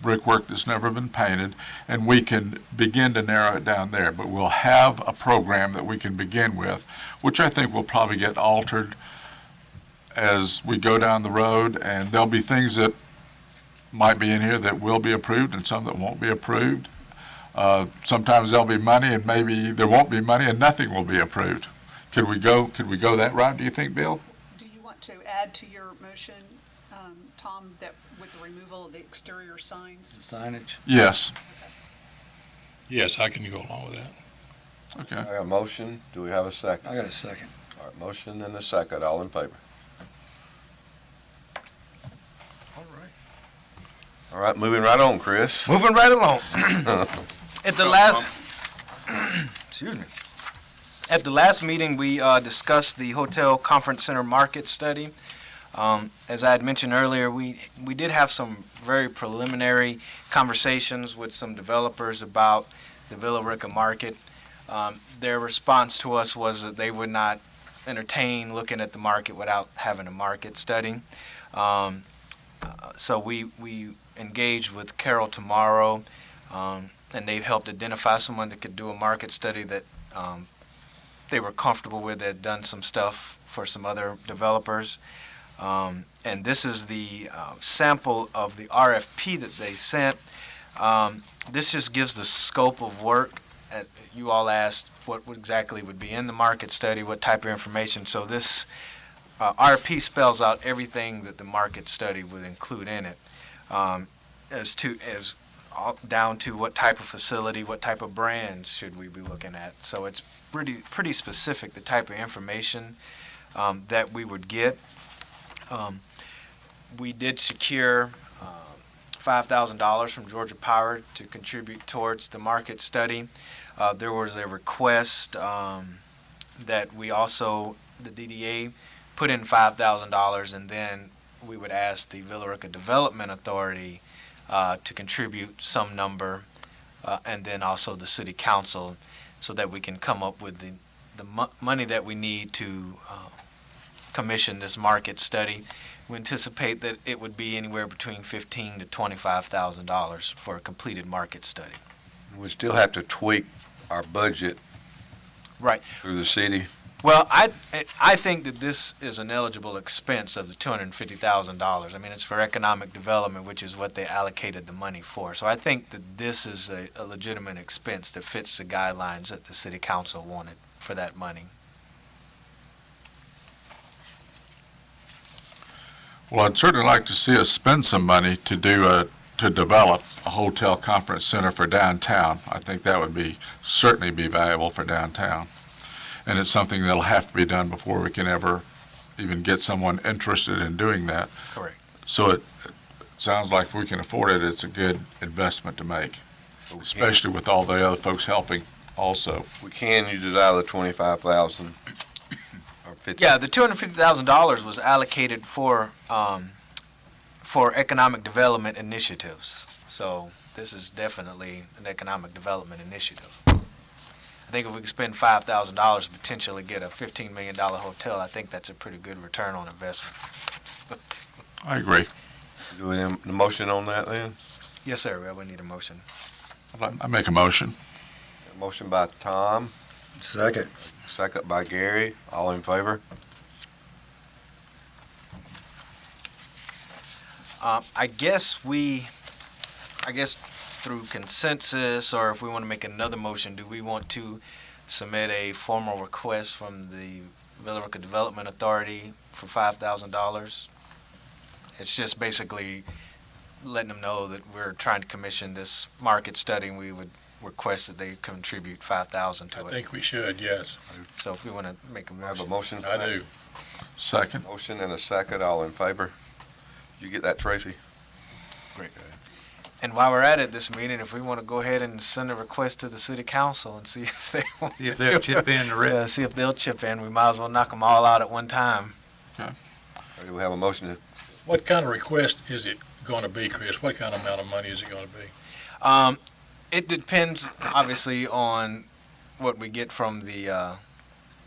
brickwork that's never been painted, and we can begin to narrow it down there. But we'll have a program that we can begin with, which I think will probably get altered as we go down the road, and there'll be things that might be in here that will be approved and some that won't be approved. Sometimes there'll be money and maybe there won't be money and nothing will be approved. Could we go that route, do you think, Bill? Do you want to add to your motion, Tom, that with the removal of the exterior signs? Signage. Yes. Yes, I can go along with that. Okay. I got a motion, do we have a second? I got a second. All right, motion and a second, all in favor? All right, moving right on, Chris. Moving right along. At the last, excuse me. At the last meeting, we discussed the hotel conference center market study. As I had mentioned earlier, we did have some very preliminary conversations with some developers about the Villa Rica market. Their response to us was that they would not entertain looking at the market without having a market study. So we engaged with Carroll Tomorrow, and they've helped identify someone that could do a market study that they were comfortable with, that had done some stuff for some other developers. And this is the sample of the RFP that they sent. This just gives the scope of work. You all asked what exactly would be in the market study, what type of information. So this RFP spells out everything that the market study would include in it, down to what type of facility, what type of brands should we be looking at. So it's pretty specific, the type of information that we would get. We did secure $5,000 from Georgia Power to contribute towards the market study. There was a request that we also, the DDA, put in $5,000, and then we would ask the Villa Rica Development Authority to contribute some number, and then also the City Council, so that we can come up with the money that we need to commission this market study. we anticipate that it would be anywhere between $15,000 to $25,000 for a completed market study. We still have to tweak our budget. Right. Through the city. Well, I think that this is an eligible expense of the $250,000. I mean, it's for economic development, which is what they allocated the money for. So I think that this is a legitimate expense that fits the guidelines that the city council wanted for that money. Well, I'd certainly like to see us spend some money to develop a hotel conference center for downtown. I think that would certainly be valuable for downtown. And it's something that'll have to be done before we can ever even get someone interested in doing that. Correct. So it sounds like if we can afford it, it's a good investment to make, especially with all the other folks helping also. We can use it out of the 25,000 or 50. Yeah, the $250,000 was allocated for economic development initiatives. So this is definitely an economic development initiative. I think if we could spend $5,000 to potentially get a $15 million hotel, I think that's a pretty good return on investment. I agree. Do we need a motion on that then? Yes, sir. We would need a motion. I make a motion. A motion by Tom, Second. second by Gary. All in favor? I guess through consensus, or if we want to make another motion, do we want to submit a formal request from the Villa Rica Development Authority for $5,000? It's just basically letting them know that we're trying to commission this market study, and we would request that they contribute $5,000 to I it. think we should, yes. So if we want to make a We have a motion. motion for I that? do. Second. Motion and a second. All in favor? You get that, Tracy? Great. And while we're at it this meeting, if we want to go ahead and send a request to the city council and see if they want See if they'll chip in the rest. Yeah, see if they'll chip in. We might as well knock them all out at one time. Or do we have a motion to What kind of request is it going to be, Chris? What kind of amount of money is it going to be? It depends, obviously, on what we get from the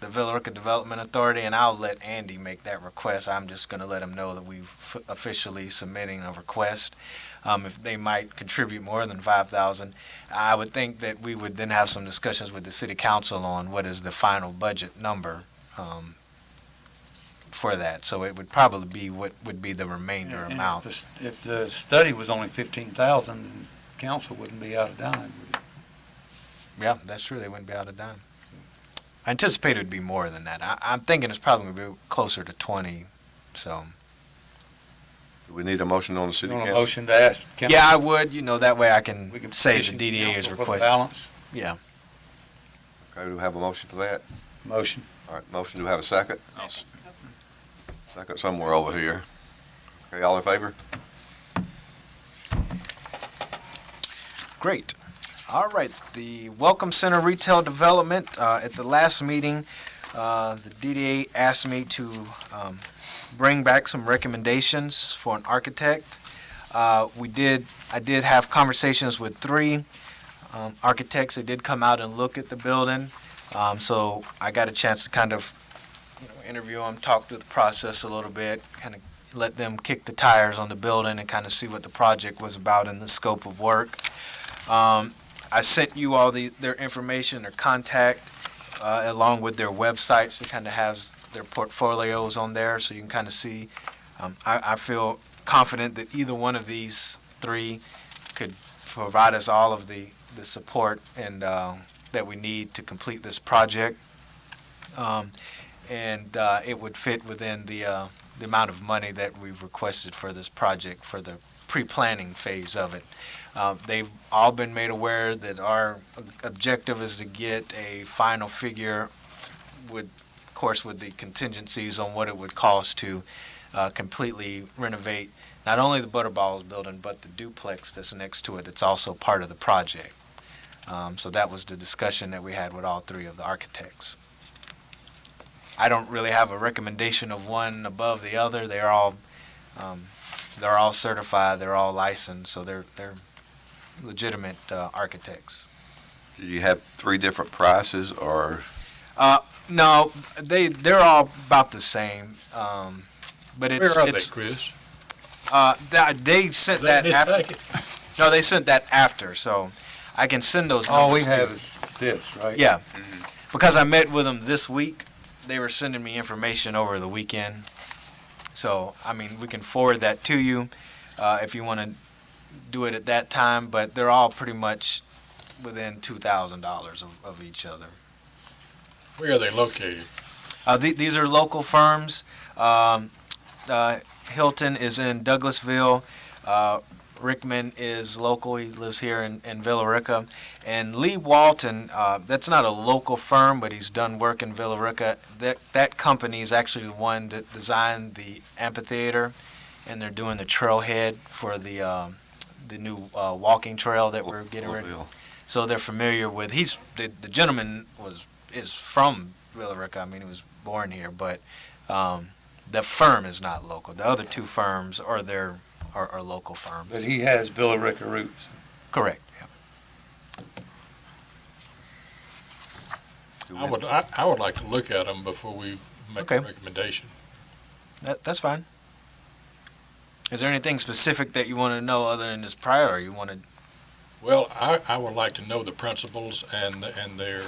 Villa Rica Development Authority, and I'll let Andy make that request. I'm just going to let him know that we've officially submitting a request. If they might contribute more than $5,000, I would think that we would then have some discussions with the city council on what is the final budget number for that. So it would probably be what would be the remainder And amount. If the study was only 15,000, then council wouldn't be out of dime. would it? Yeah, that's true. They wouldn't be out of dime. I anticipate it would be more than that. I'm thinking it's probably going to be closer to 20. So do we need a motion on the city You want a council? motion to ask council? yeah, I would. That way I can We can say the petition DDA is council for the requesting. balance? Yeah. Okay, do we have a motion for that? Motion. All right, motion. Do we have a second? Second. Second somewhere over here. Okay, all in favor? Great. All right, the Welcome Center Retail Development, at the last meeting, the DDA asked me to bring back some recommendations for an architect. I did have conversations with 3 architects that did come out and look at the building. So I got a chance to kind of, interview them, talk through the process a little bit, kind of let them kick the tires on the building and kind of see what the project was about and the scope of work. I sent you all their information, their contact, along with their websites. It kind of has their portfolios on there, so you can kind of see. I feel confident that either one of these 3 could provide us all of the support and that we need to complete this project. And it would fit within the amount of money that we've requested for this project for the pre-planning phase of it. They've all been made aware that our objective is to get a final figure with the contingencies on what it would cost to completely renovate not only the Butterballs building, but the duplex that's next to it that's also part of the project. So that was the discussion that we had with all 3 of the architects. I don't really have a recommendation of one above the other. They're all certified. They're all licensed, so they're legitimate architects. Do you have 3 different prices or? No, they're all about the same. But Where it's, are they, it's, Chris? they sent They in that this after. packet? No, they sent that after, so I can send those All we numbers to have you. is this, right? Yeah, because I met with them this week, they were sending me information over the weekend. So, I mean, we can forward that to you, if you want to do it at that time, but they're all pretty much within $2,000 of each other. Where are they located? These are local firms. Hilton is in Douglasville. Rickman is local. He lives here in Villa Rica. And Lee Walton, that's not a local firm, but he's done work in Villa Rica. That company is actually the one that designed the amphitheater, and they're doing the trailhead for the new walking trail that we're getting ready. So they're familiar with. The gentleman is from Villa Rica. I mean, he was born here, but the firm is not local. The other two firms are local firms. But he has Villa Rica roots. Correct. Yeah. I would like to look at them before we make Okay. a recommendation. That's fine. Is there anything specific that you want to know other than this prior, or you want to? Well, I would like to know the principals and their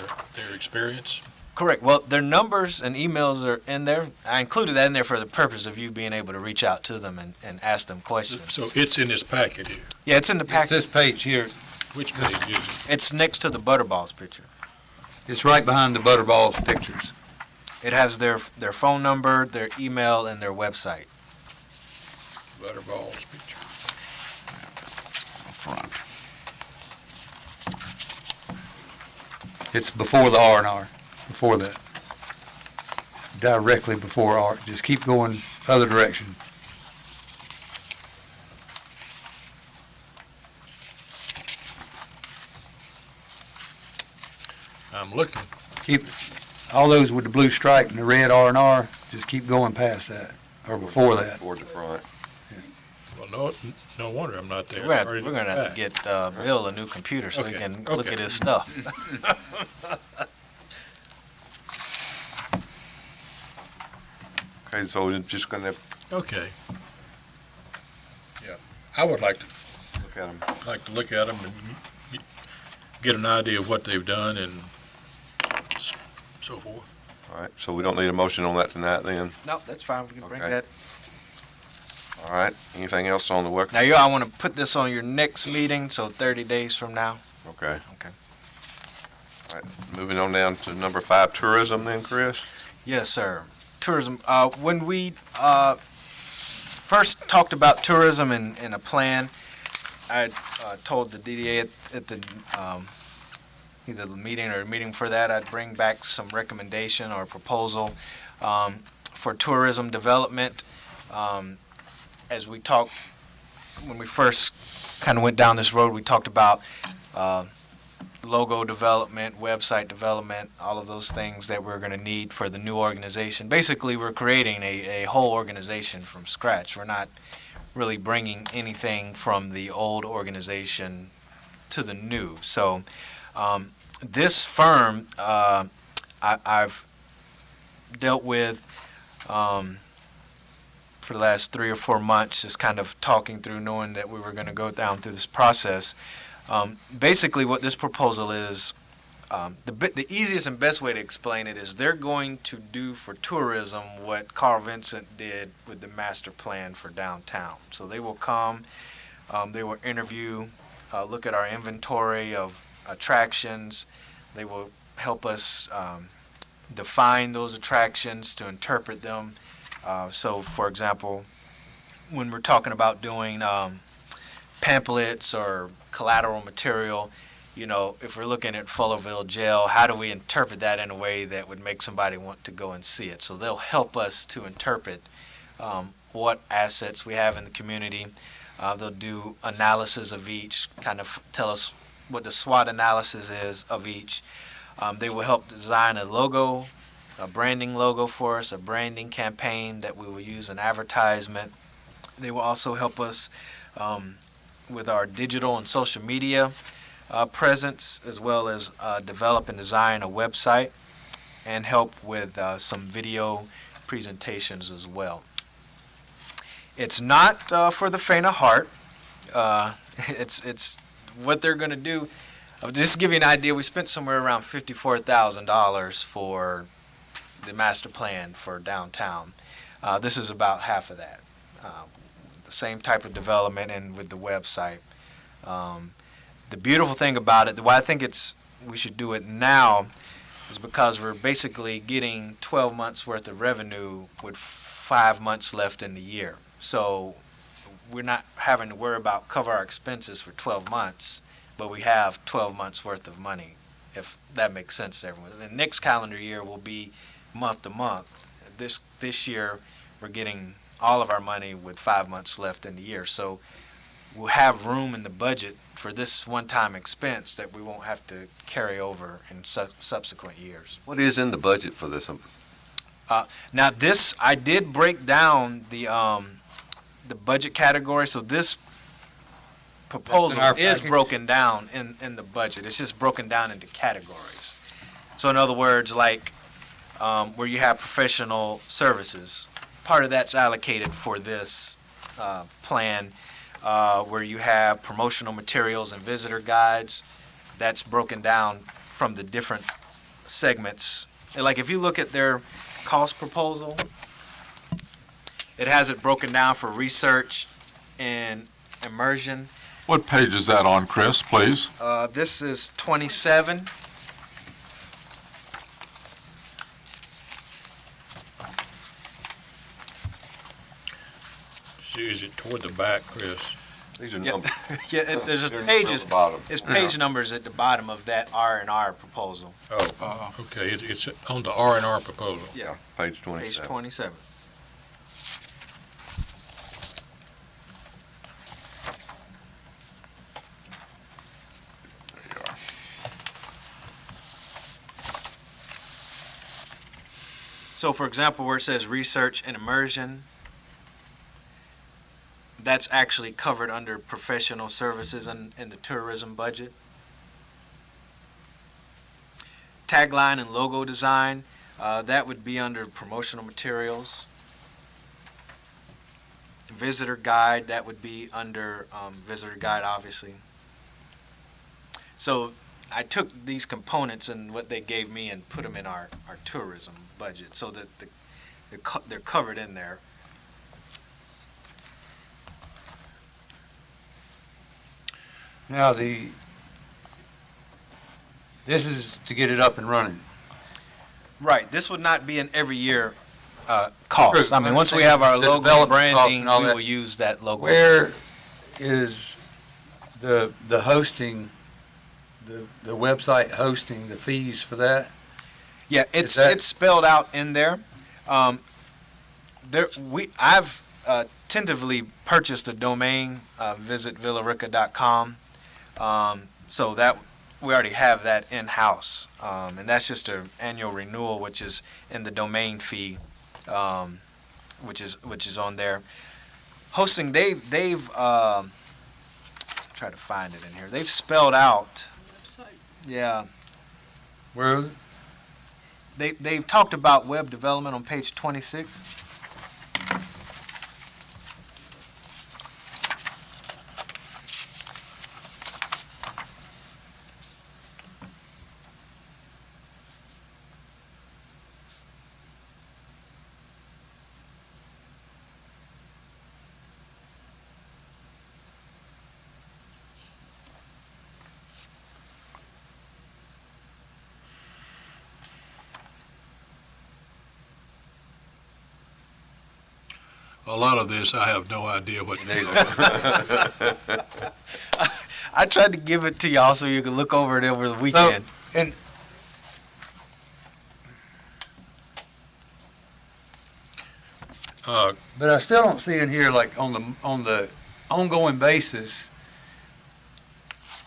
experience. Correct. Well, their numbers and emails are in there. I included that in there for the purpose of you being able to reach out to them and ask them questions. So it's in this packet here. Yeah, it's in the It's packet. this page here. Which page is it? It's next to the Butterballs picture. It's right behind the Butterballs pictures. It has their phone number, their email, and their website. Butterball's picture. Front. It's before the R&R, before that. Directly before R, just keep going other direction. I'm looking. Keep, all those with the blue stripe and the red R&R, just keep going past that, or before that. Toward the front. Well, no wonder I'm not there. We're Already going to have to back. get Bill a new computer so he Okay, can look okay. at his stuff. Okay, so we're just gonna Okay. Yeah, I would like to look at them. look at them and get an idea of what they've done and so forth. All right, so we don't need a motion on that tonight then? No, that's fine. We can bring Okay. that. All right, anything else on the work? Now, I want to put this on your next meeting, so 30 days from now. Okay. Okay. All right, moving on down to number 5, tourism then, Chris? Yes, sir. Tourism. When we first talked about tourism in a plan, I told the DDA at the either the meeting or a meeting for that, I'd bring back some recommendation or proposal for tourism development. As we talked, when we first kind of went down this road, we talked about logo development, website development, all of those things that we're going to need for the new organization. Basically, we're creating a whole organization from scratch. We're not really bringing anything from the old organization to the new. So this firm I've dealt with for the last 3 or 4 months, just kind of talking through, knowing that we were going to go down through this process. Basically, what this proposal is, the easiest and best way to explain it is they're going to do for tourism what Carl Vincent did with the master plan for downtown. So they will come, they will interview, look at our inventory of attractions. They will help us define those attractions, to interpret them. So, for example, when we're talking about doing pamphlets or collateral material, if we're looking at Fullerville Jail, how do we interpret that in a way that would make somebody want to go and see it? So they'll help us to interpret what assets we have in the community. They'll do analysis of each, kind of tell us what the SWOT analysis is of each. They will help design a logo, a branding logo for us, a branding campaign that we will use in advertisement. They will also help us with our digital and social media presence, as well as develop and design a website, and help with some video presentations as well. It's not for the faint of heart. It's what they're going to do. Just to give you an idea, we spent somewhere around $54,000 for the master plan for downtown. This is about half of that. The same type of development and with the website. The beautiful thing about it, why I think we should do it now, is because we're basically getting 12 months worth of revenue with 5 months left in the year. So we're not having to worry about cover our expenses for 12 months, but we have 12 months worth of money, if that makes sense to everyone. The next calendar year will be month to month. This year, we're getting all of our money with 5 months left in the year. So we'll have room in the budget for this one-time expense that we won't have to carry over in subsequent years. What is in the budget for this? Now this, I did break down the budget category, so this proposal our is package? broken down in the budget. It's just broken down into categories. So in other words, like where you have professional services, part of that's allocated for this plan. Where you have promotional materials and visitor guides, that's broken down from the different segments. And like if you look at their cost proposal, it has it broken down for research and immersion. What page is that on, Chris, please? This is 27. Is it toward the back, Chris? These are Yeah, numbers. there's just They're pages. at the bottom. It's page numbers at the bottom of that R&R proposal. Oh, okay, it's on the R&R proposal. Yeah. Page Page 27. 27. There you are. So for example, where it says research and immersion, that's actually covered under professional services in the tourism budget. Tagline and logo design, that would be under promotional materials. Visitor guide, that would be under visitor guide, obviously. So I took these components and what they gave me and put them in our tourism budget so that they're covered in there. Now, this is to get it up and running. Right, this would not be an every year cost. True. I mean, once we have our The logo development cost branding, and all we that. will use that logo. Where is the hosting, the website hosting, the fees for that? Yeah, Is that- it's spelled out in there. I've tentatively purchased a domain, visitvillarica.com. So that we already have that in-house, and that's just an annual renewal, which is in the domain fee, which is on there. Hosting, they've try to find it in here. They've spelled out, Website. yeah. Where is it? They've talked about web development on page 26. A lot of this, I have no idea what. I tried to give it to y'all so you could look over it over the weekend. And but I still don't see in here, like, on the ongoing basis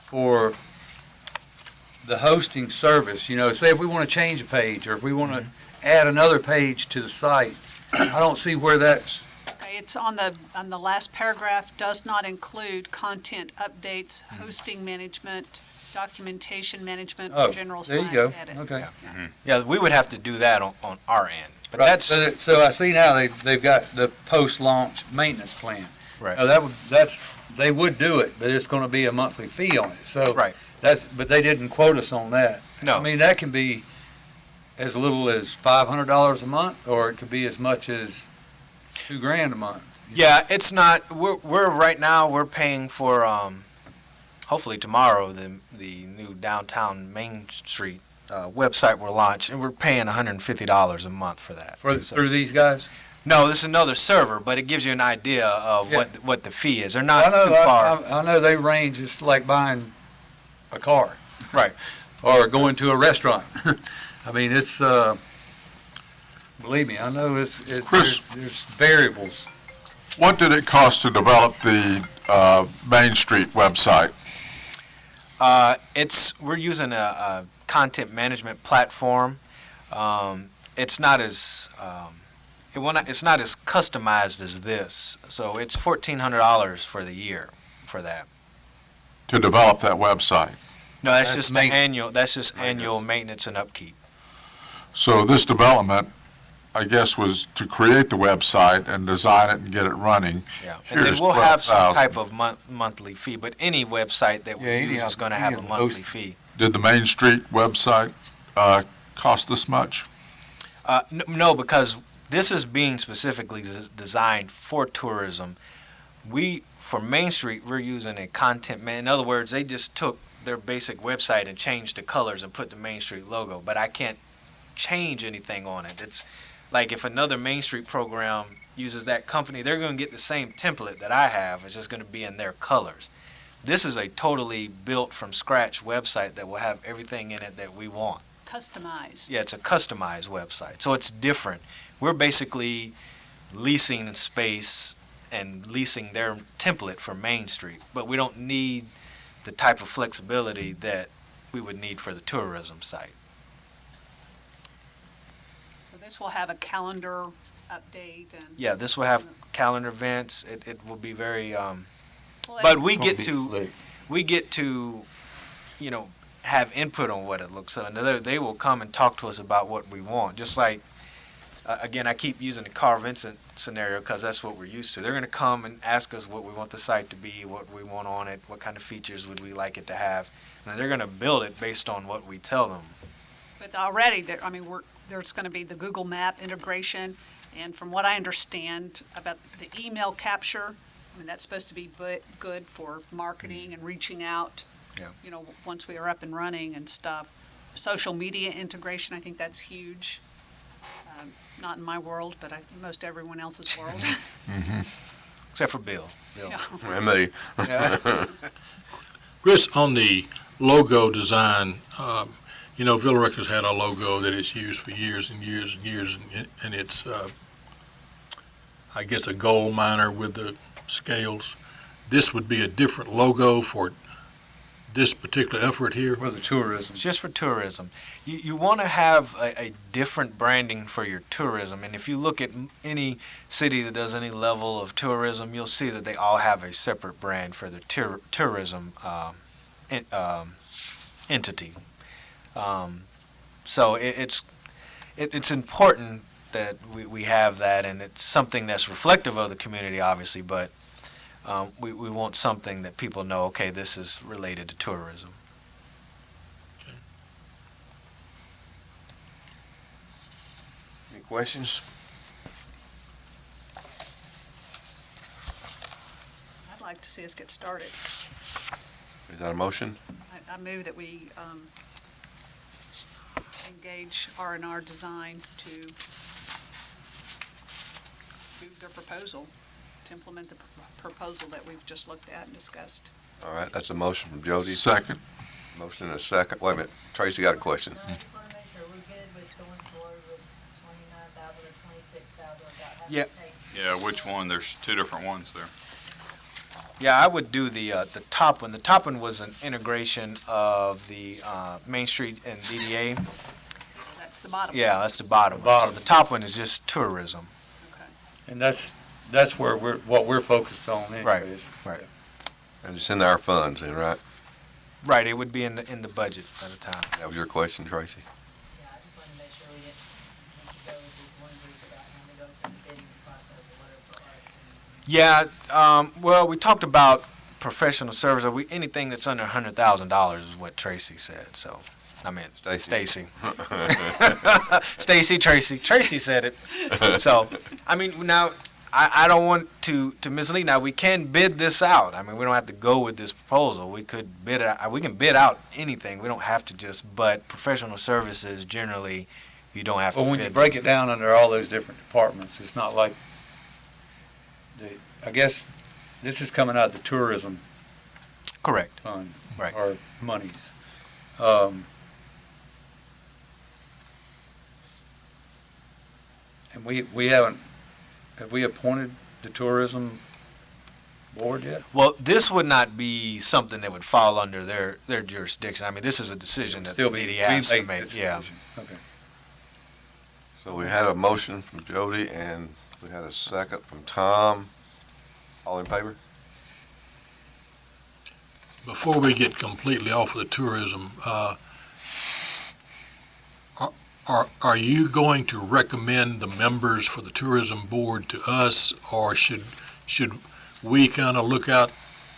for the hosting service, say if we want to change a page, or if we want to add another page to the site, I don't see where that's, Okay, it's on the last paragraph, does not include content updates, hosting management, documentation management, Oh, or general there you site go. edits. Okay. Yeah, we would have to do that on our end. But Right, that's, so I see now they've got the post-launch maintenance plan. right, Now, they would do it, but it's gonna be a monthly fee on it, so. right. But they didn't quote us on that. No. I mean, that can be as little as $500 a month, or it could be as much as $2,000 a month. Yeah, it's not, we're right now, we're paying for, hopefully tomorrow, the new downtown Main Street website will launch, and we're paying $150 a month for that. So- Through these guys? No, this is another server, but it gives you an idea of Yeah. what the fee is. They're I not know, too far. I know they range, it's like buying a car. Right. Or going to a restaurant. I mean, it's, believe me, I know Chris. there's variables. What did it cost to develop the Main Street website? We're using a content management platform. It's not as it's not as customized as this. So it's $1,400 for the year for that. To develop that website? No, that's That's just the maintenance. annual. That's just annual maintenance and upkeep. So this development, I guess, was to create the website and design it and get it running. Yeah, and then Here's we'll have some 12,000. type of monthly fee. But any website that we use is going to have a monthly fee. Did the Main Street website cost this much? No, because this is being specifically designed for tourism. For Main Street, we're using a content man. In other words, they just took their basic website and changed the colors and put the Main Street logo. But I can't change anything on it. It's like if another Main Street program uses that company, they're going to get the same template that I have. It's just going to be in their colors. This is a totally built from scratch website that will have everything in it that we want. Customized. Yeah, it's a customized website, so it's different. We're basically leasing space and leasing their template for Main Street, but we don't need the type of flexibility that we would need for the tourism site. So this will have a calendar update and. Yeah, this will have calendar events. It will be very, Well, but we Gonna get be to, slick. have input on what it looks like. And they will come and talk to us about what we want, just like, again, I keep using the Carl Vincent scenario because that's what we're used to. They're going to come and ask us what we want the site to be, what we want on it, what kind of features would we like it to have, and they're going to build it based on what we tell them. But already, there's going to be the Google Map integration, and from what I understand about the email capture, that's supposed to be good for marketing and reaching out. Yeah. Once we are up and running and stuff. Social media integration, I think that's huge. Not in my world, but most everyone else's world. Except for Bill. Yeah. And they, Chris, on the logo design, Villa Records had a logo that it's used for years and years and years, and it's, I guess, a gold miner with the scales. This would be a different logo for this particular effort here? For the tourism. It's just for tourism. You want to have a different branding for your tourism. And if you look at any city that does any level of tourism, you'll see that they all have a separate brand for their tourism entity. So it's important that we have that, and it's something that's reflective of the community, obviously, but we want something that people know, okay, this is related to tourism. any questions? I'd like to see us get started. Is that a motion? I move that we engage R&R Design to do their proposal, to implement the proposal that we've just looked at and discussed. All right, that's a motion from Jody. Second. Motion and a second. Wait a minute. Tracy got a question. I just want to make sure we're good with going forward with 29,000 or 26,000 without having Yeah. to take. Yeah, which one? There's two different ones there. Yeah, I would do the top one. The top one was an integration of the Main Street and DDA. That's the bottom. Yeah, that's the bottom one. Bottom. So the top one is just tourism. Okay. And that's where what we're focused on anyways. Right. And it's in our funds, then, right? Right, it would be in the budget at the time. That was your question, Tracy? Yeah, I just wanted to make sure we didn't go with these ones Yeah, well, we talked about professional service. Anything that's under $100,000 is what Tracy said, so, I mean, Stacy. Stacy, Tracy said it. So, I mean, now, I don't want to mislead. Now, we can bid this out. I mean, we don't have to go with this proposal. We could bid it out. We can bid out anything. We don't have to but professional services, generally, you don't have to But bid. when you break those. it down under all those different departments, it's not like, I guess this is coming out of the tourism Correct. fund. Right. Or monies. And we haven't, have we appointed the tourism board yet? Well, this would not be something that would fall under their jurisdiction. I mean, this is a decision that the Still be, DD we has to make make, this yeah. decision. Okay. So we had a motion from Jody and we had a second from Tom. All in favor? Before we get completely off of the tourism, are you going to recommend the members for the tourism board to us, or should we kind of look out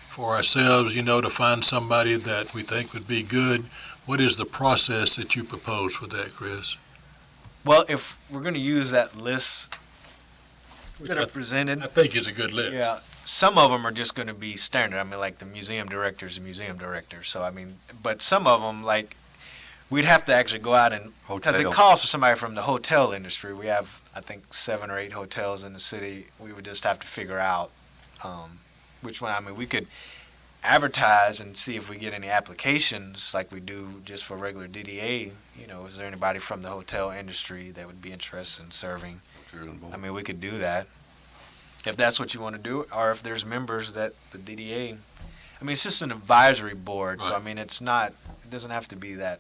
for ourselves, to find somebody that we think would be good? What is the process that you propose for that, Chris? Well, if we're going to use that list that are I presented, think it's a good list. yeah, some of them are just going to be standard. I mean, like the museum director's a museum director. So, I mean, but some of them, like, we'd have to actually go out and, because it Hotel. calls for somebody from the hotel industry. We have, I think, 7 or 8 hotels in the city. We would just have to figure out which one. I mean, we could advertise and see if we get any applications like we do just for regular DDA. Is there anybody from the hotel industry that would be interested in serving? I mean, we could do that if that's what you want to do, or if there's members that the DDA. I mean, it's just an advisory board, so I Right. mean, it doesn't have to be that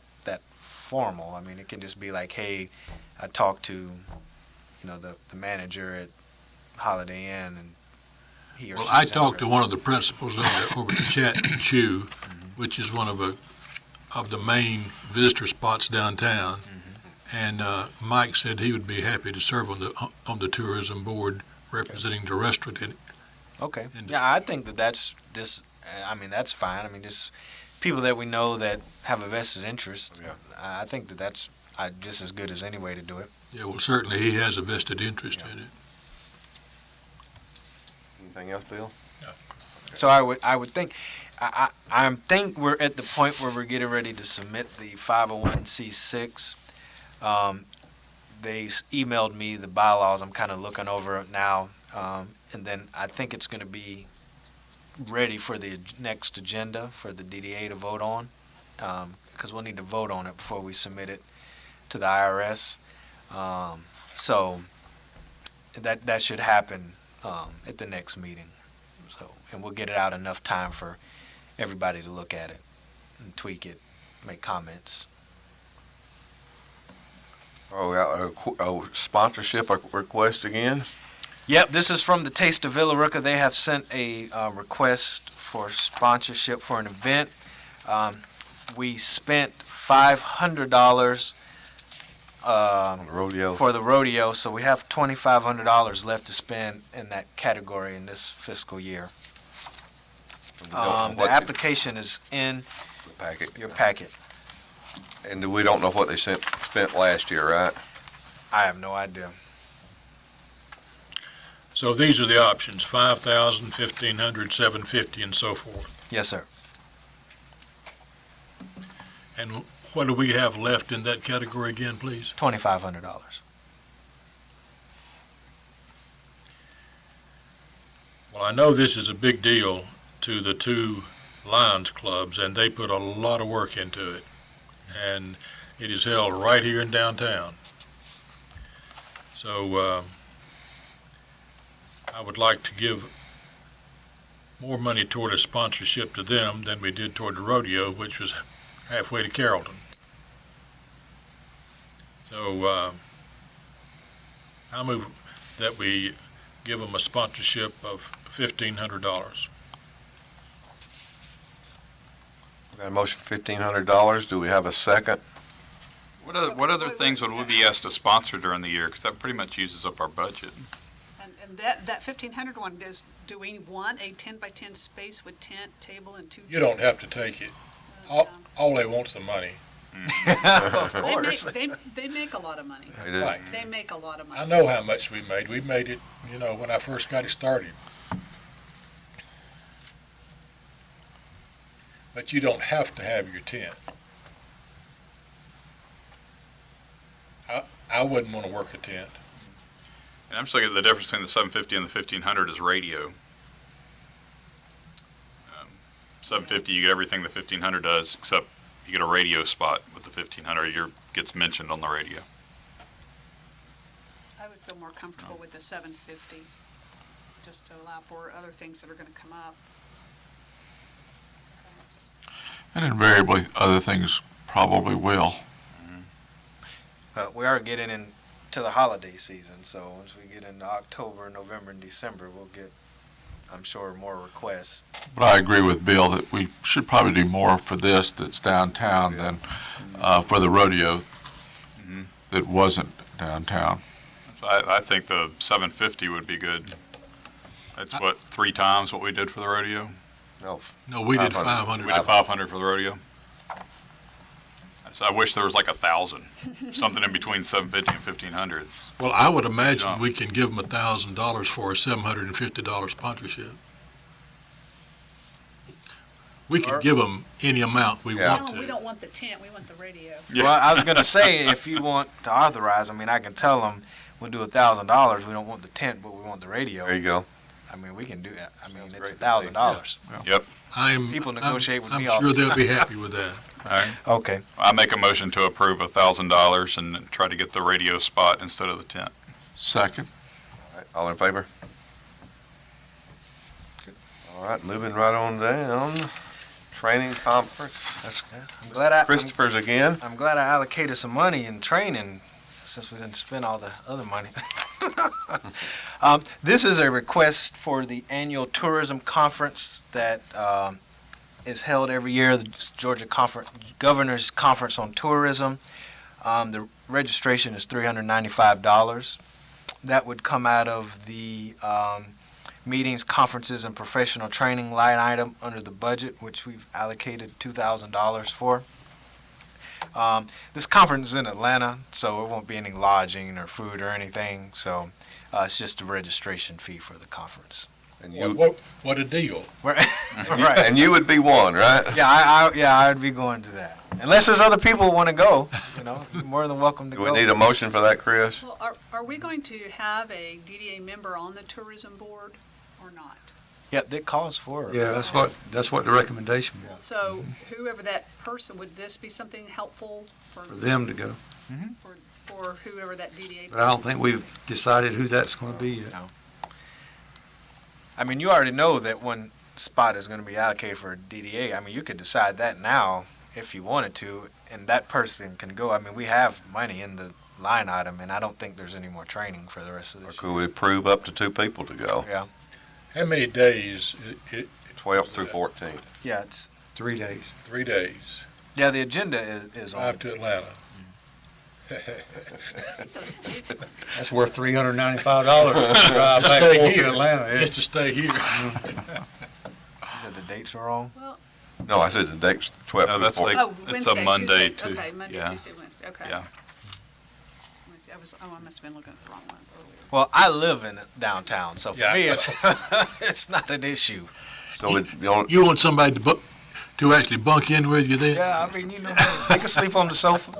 formal. I mean, it can just be like, hey, I talked to, the manager at Holiday Inn, and he or Well, she I said talked to we're- one of the principals over at Chat and Chew, which is one of the main visitor spots downtown. And Mike said he would be happy to serve on the tourism board representing the restaurant. Okay. And- Yeah, I think that's just, I mean, that's fine. I mean, just people that we know that have a vested interest. Yeah. I think that's just as good as any way to do it. Yeah, well, certainly he has a vested interest in it. Anything else, Bill? So I would think, I think we're at the point where we're getting ready to submit the 501c6. They emailed me the bylaws. I'm kind of looking over it now. And then I think it's going to be ready for the next agenda for the DDA to vote on, because we'll need to vote on it before we submit it to the IRS. So that should happen at the next meeting. So, and we'll get it out enough time for everybody to look at it and tweak it, make comments. Oh, we got a sponsorship request again? Yep, this is from the Taste of Villa Rica. They have sent a request for sponsorship for an event. We spent $500 On the rodeo? for the rodeo, so we have $2,500 left to spend in that category in this fiscal year. We don't know The what application is in packet. your packet. And we don't know what they spent last year, right? I have no idea. So these are the options, 5,000, 1,500, 750, and so forth. Yes, sir. And what do we have left in that category again, please? $2,500. Well, I know this is a big deal to the two Lions clubs, and they put a lot of work into it. And it is held right here in downtown. So I would like to give more money toward a sponsorship to them than we did toward the rodeo, which was halfway to Carrollton. So I move that we give them a sponsorship of $1,500. Got a motion for $1,500. Do we have a second? What other things would we be asked to sponsor during the year? Because that pretty much uses up our budget. And That 1,500 one, do we want a 10 by 10 space with tent, table, and 2? You don't have to take it. All they want's the money. Of They course. they make a lot of money. It is. Right. They make a lot of I money. know how much we made. We made it, when I first got it started. But you don't have to have your tent. I wouldn't want to work a tent. And I'm just looking at the difference between the 750 and the 1500 is radio. 750, you get everything the 1500 does, except you get a radio spot with the 1500. Gets mentioned on the radio. I would feel more comfortable with the 750, just to allow for other things that are going to come up. Perhaps. And invariably, other things probably will. But we are getting into the holiday season, so once we get into October, November, and December, we'll get, I'm sure, more requests. But I agree with Bill that we should probably do more for this that's downtown than for the rodeo that wasn't downtown. So I think the 750 would be good. That's what, 3 times what we did for the rodeo? No, No, we did 500. 500. We did 500 for the rodeo. So I wish there was like 1,000, something in between 750 and 1,500. Well, I would imagine Yeah. we can give them $1,000 for a $750 sponsorship. We can give them any amount we Yeah. want No, we to. don't want the tent, we want the radio. Yeah. Well, I was gonna say, if you want to authorize, I mean, I can tell them, we'll do $1,000, we don't want the tent, but we want the radio. there you go. I mean, we can do that. I mean, Sounds it's great to me. $1,000. People negotiate with me I'm all sure the they'll be happy with that. All right. Okay. I make a motion to approve $1,000 and try to get the radio spot instead of the tent. Second. All right, all in favor? All right, moving right on down. Training conference. That's Christopher's again. I'm glad I allocated some money in training since we didn't spend all the other money. This is a request for the annual tourism conference that is held every year, the Georgia Governor's Conference on Tourism. The registration is $395. That would come out of the meetings, conferences, and professional training line item under the budget, which we've allocated $2,000 for. This conference is in Atlanta, so it won't be any lodging or food or anything, so it's just a registration fee for the conference. And What a deal. Right. and you would be one, right? Yeah, I'd be going to that. Unless there's other people who want to go, you're more than welcome to Do go. we need a motion for that, Chris? Well, are we going to have a DDA member on the tourism board or not? Yeah, that calls for it. Yeah, that's what the recommendation was, So whoever that person, would this be something helpful for them to go. for whoever that DDA? But I don't think we've decided who that's going to be yet. I mean, you already know that one spot is going to be allocated for a DDA. I mean, you could decide that now if you wanted to, and that person can go. I mean, we have money in the line item, and I don't think there's any more training for the rest of Or this could we approve up to 2 people to go? year. How many days? 12th through 14th. Yeah, it's 3 days. 3 days. yeah. The agenda is on. Drive to Atlanta. That's worth $395 to drive back Stay forth here. to Atlanta. Just to stay here. You said the dates are wrong. Well, No, I said the date's 12th No, through that's 14th. like- oh, it's a Wednesday, Monday Tuesday. to- Okay, Monday, yeah. Tuesday, Wednesday, okay. Yeah. I must have been looking at the wrong one earlier. Well, I live in downtown, so for Yeah. me, it's it's not an issue. So we, you know, You want somebody to actually bunk in with you then? Yeah, I mean, they can sleep on the sofa.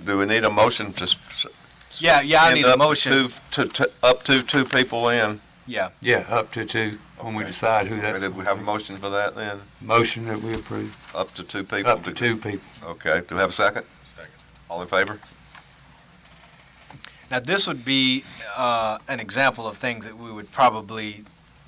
do we need a motion to? Yeah, I need a motion. Up to 2 people in. Yeah. Yeah, up to 2, when we decide who that's. Did we have a motion for that then? Motion that we approve, Up to 2 people? up to 2 people. Okay, do we have a second? Second. All in favor? Now, this would be an example of things that we would probably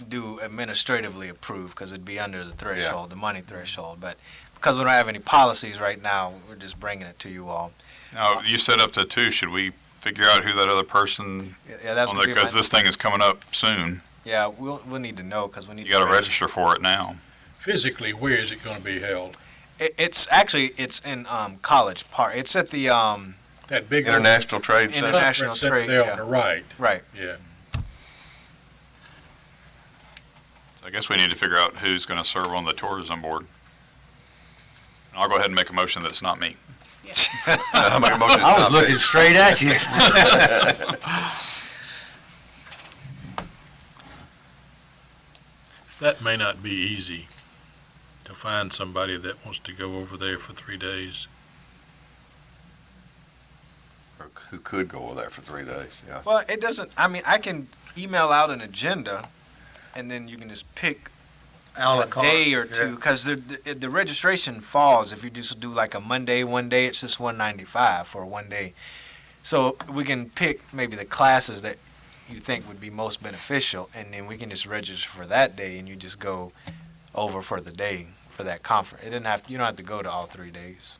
do administratively approve, because it'd be under the threshold, the money threshold. But because we don't have any policies right now, we're just bringing it to you all. Now, you said up to 2. Should we figure out who that other person, Yeah, that's what because this thing is coming up soon. Yeah, we'll need to know, because we need You got to register for it now. Physically, where is it going to be held? It's in College Park. It's at the I That big International Trade Center. International conference center Trade, there yeah. on the right, Right. yeah. So I guess we need to figure out who's going to serve on the tourism board. I'll go ahead and make a motion that it's not me. I'll make a motion it's I was not looking me. straight at you. That may not be easy to find somebody that wants to go over there for 3 days. Or who could go over there for 3 days, yeah. Well, it doesn't, I mean, I can email out an agenda, and then you can just pick a day or two, because the registration falls if you just do like a Monday, one day, it's just $195 for 1 day. So we can pick maybe the classes that you think would be most beneficial, and then we can just register for that day, and you just go over for the day for that conference. You don't have to go to all 3 days.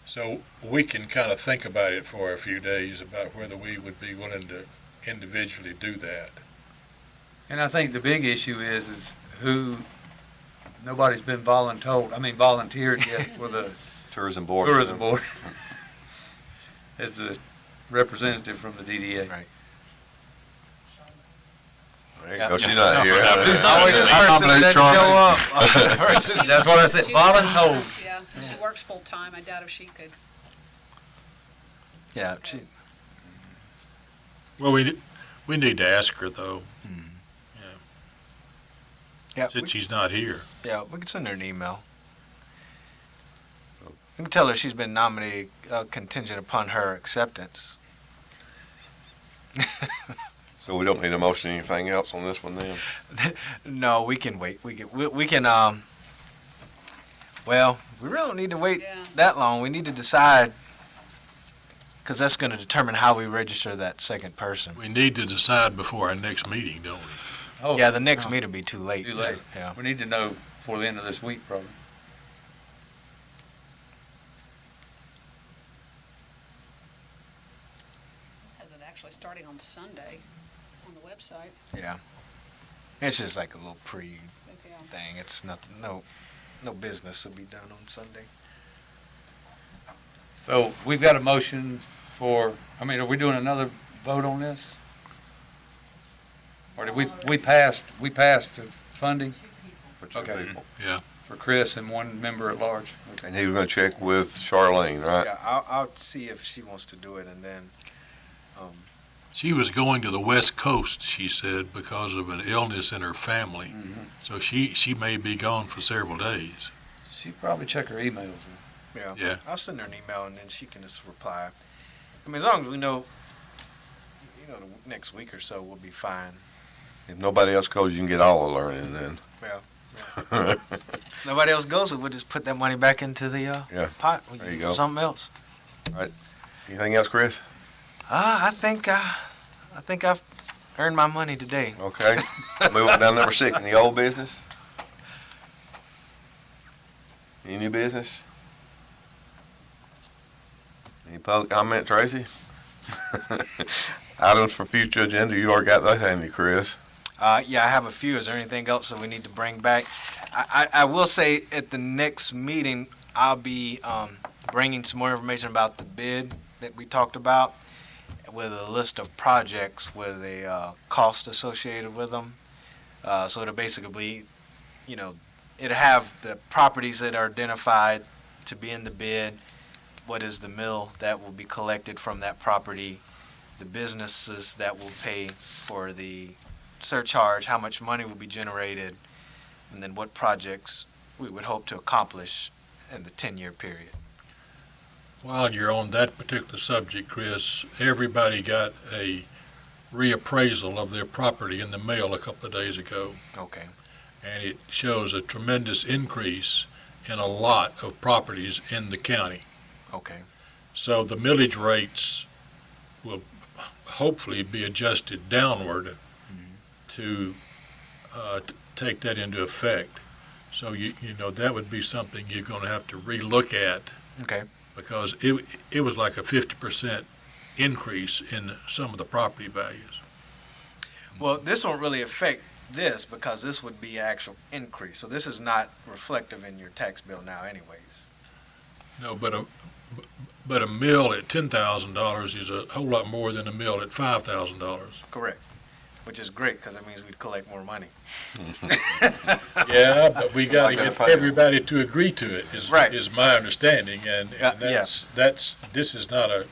So we can kind of think about it for a few days about whether we would be willing to individually do that. And I think the big issue is nobody's been volunteered yet for the Tourism board. tourism board as the representative from the DDA. Right. There you go, she's not here. There's always a person that doesn't show up. That's what I said, She voluntold. works- Yeah, so she works full-time. I doubt if she could. Yeah, Well, we need to ask her, though, since she's not here. yeah, we can send her an email. We can tell her she's been nominated contingent upon her acceptance. So we don't need a motion, anything else on this one then? No, we can wait. We can, well, we really don't need to wait Yeah. that long. We need to decide, because that's going to determine how we register that second person. We need to decide before our next meeting, don't we? Oh, Yeah, the next meeting will be too late. Too late. Yeah. We need to know before the end of this week, probably. This has it actually starting on Sunday on the website. Yeah. It's just like a little pre Yeah. thing. It's no business will be done on Sunday. So we've got a motion are we doing another vote on this? Or did we passed the funding Two people. For two Okay. people. for Chris and one member at large? Okay. And he was gonna check with Charlene, right? Yeah, I'll see if she wants to do it, and then, She was going to the West Coast, she said, because of an illness in her family. So she may be gone for several days. She probably check her emails. Yeah. I'll send her an email, and then she can just reply. I mean, as long as we know, the next week or so, we'll be fine. If nobody else goes, you can get all the learning then. Nobody else goes, so we'll just put that money back into the Yeah, pot. We'll there you use it go. for something else. Anything else, Chris? I think I've earned my money today. Okay. Moving down to number 6, in the old business. Any new business? Any public comment, Tracy? Items for future agenda, you already got those, haven't you, Chris? Yeah, I have a few. Is there anything else that we need to bring back? I will say at the next meeting, I'll be bringing some more information about the bid that we talked about, with a list of projects with a cost associated with them. So it'll basically, it'll have the properties that are identified to be in the bid, what is the mill that will be collected from that property, the businesses that will pay for the surcharge, how much money will be generated, and then what projects we would hope to accomplish in the 10-year period. While you're on that particular subject, Chris, everybody got a reappraisal of their property in the mail a couple of days ago, Okay. and it shows a tremendous increase in a lot of properties in the county. Okay. So the millage rates will hopefully be adjusted downward to take that into effect. So that would be something you're going to have to relook at, Okay. because it was like a 50% increase in some of the property values. Well, this won't really affect this because this would be actual increase. So this is not reflective in your tax bill now anyways. No, but But a mill at $10,000 is a whole lot more than a mill at $5,000. Correct. Which is great, because it means we'd collect more money. Yeah, but we gotta Not gonna get pay. everybody to agree to it, Right. is my understanding, and Yeah, this is not a,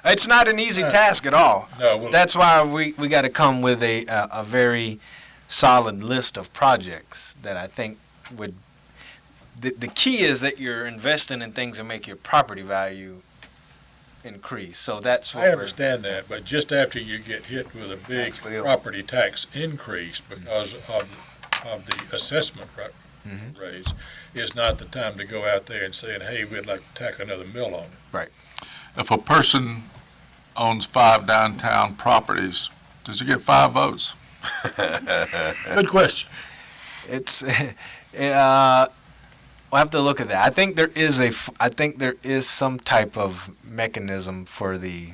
It's not an easy task at all. no, well, That's why we got to come with a very solid list of projects that I think would, the key is that you're investing in things that make your property value increase. So that's what I we're. understand that, but just after you get hit with a big Tax bill. property tax increase because of the assessment Mhm. raise, is not the time to go out there and saying, hey, we'd like to tack another mill on it. If a person owns 5 downtown properties, does he get 5 votes? Good question. It's, we'll have to look at that. I think there is some type of mechanism for the.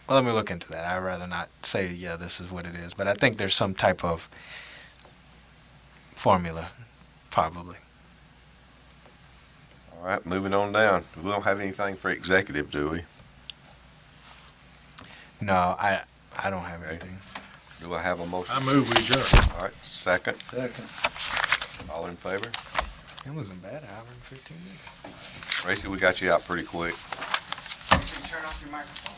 Well, let me look into that. I'd rather not say, yeah, this is what it is, but I think there's some type of formula, probably. All right, moving on down. We don't have anything for executive, do we? No, I don't have Okay. anything. Do I have a motion? I move we adjourn. All right, second. Second. All in favor? It wasn't bad, an hour and 15 minutes. Tracy, we got you out pretty quick. Turn off your microphone.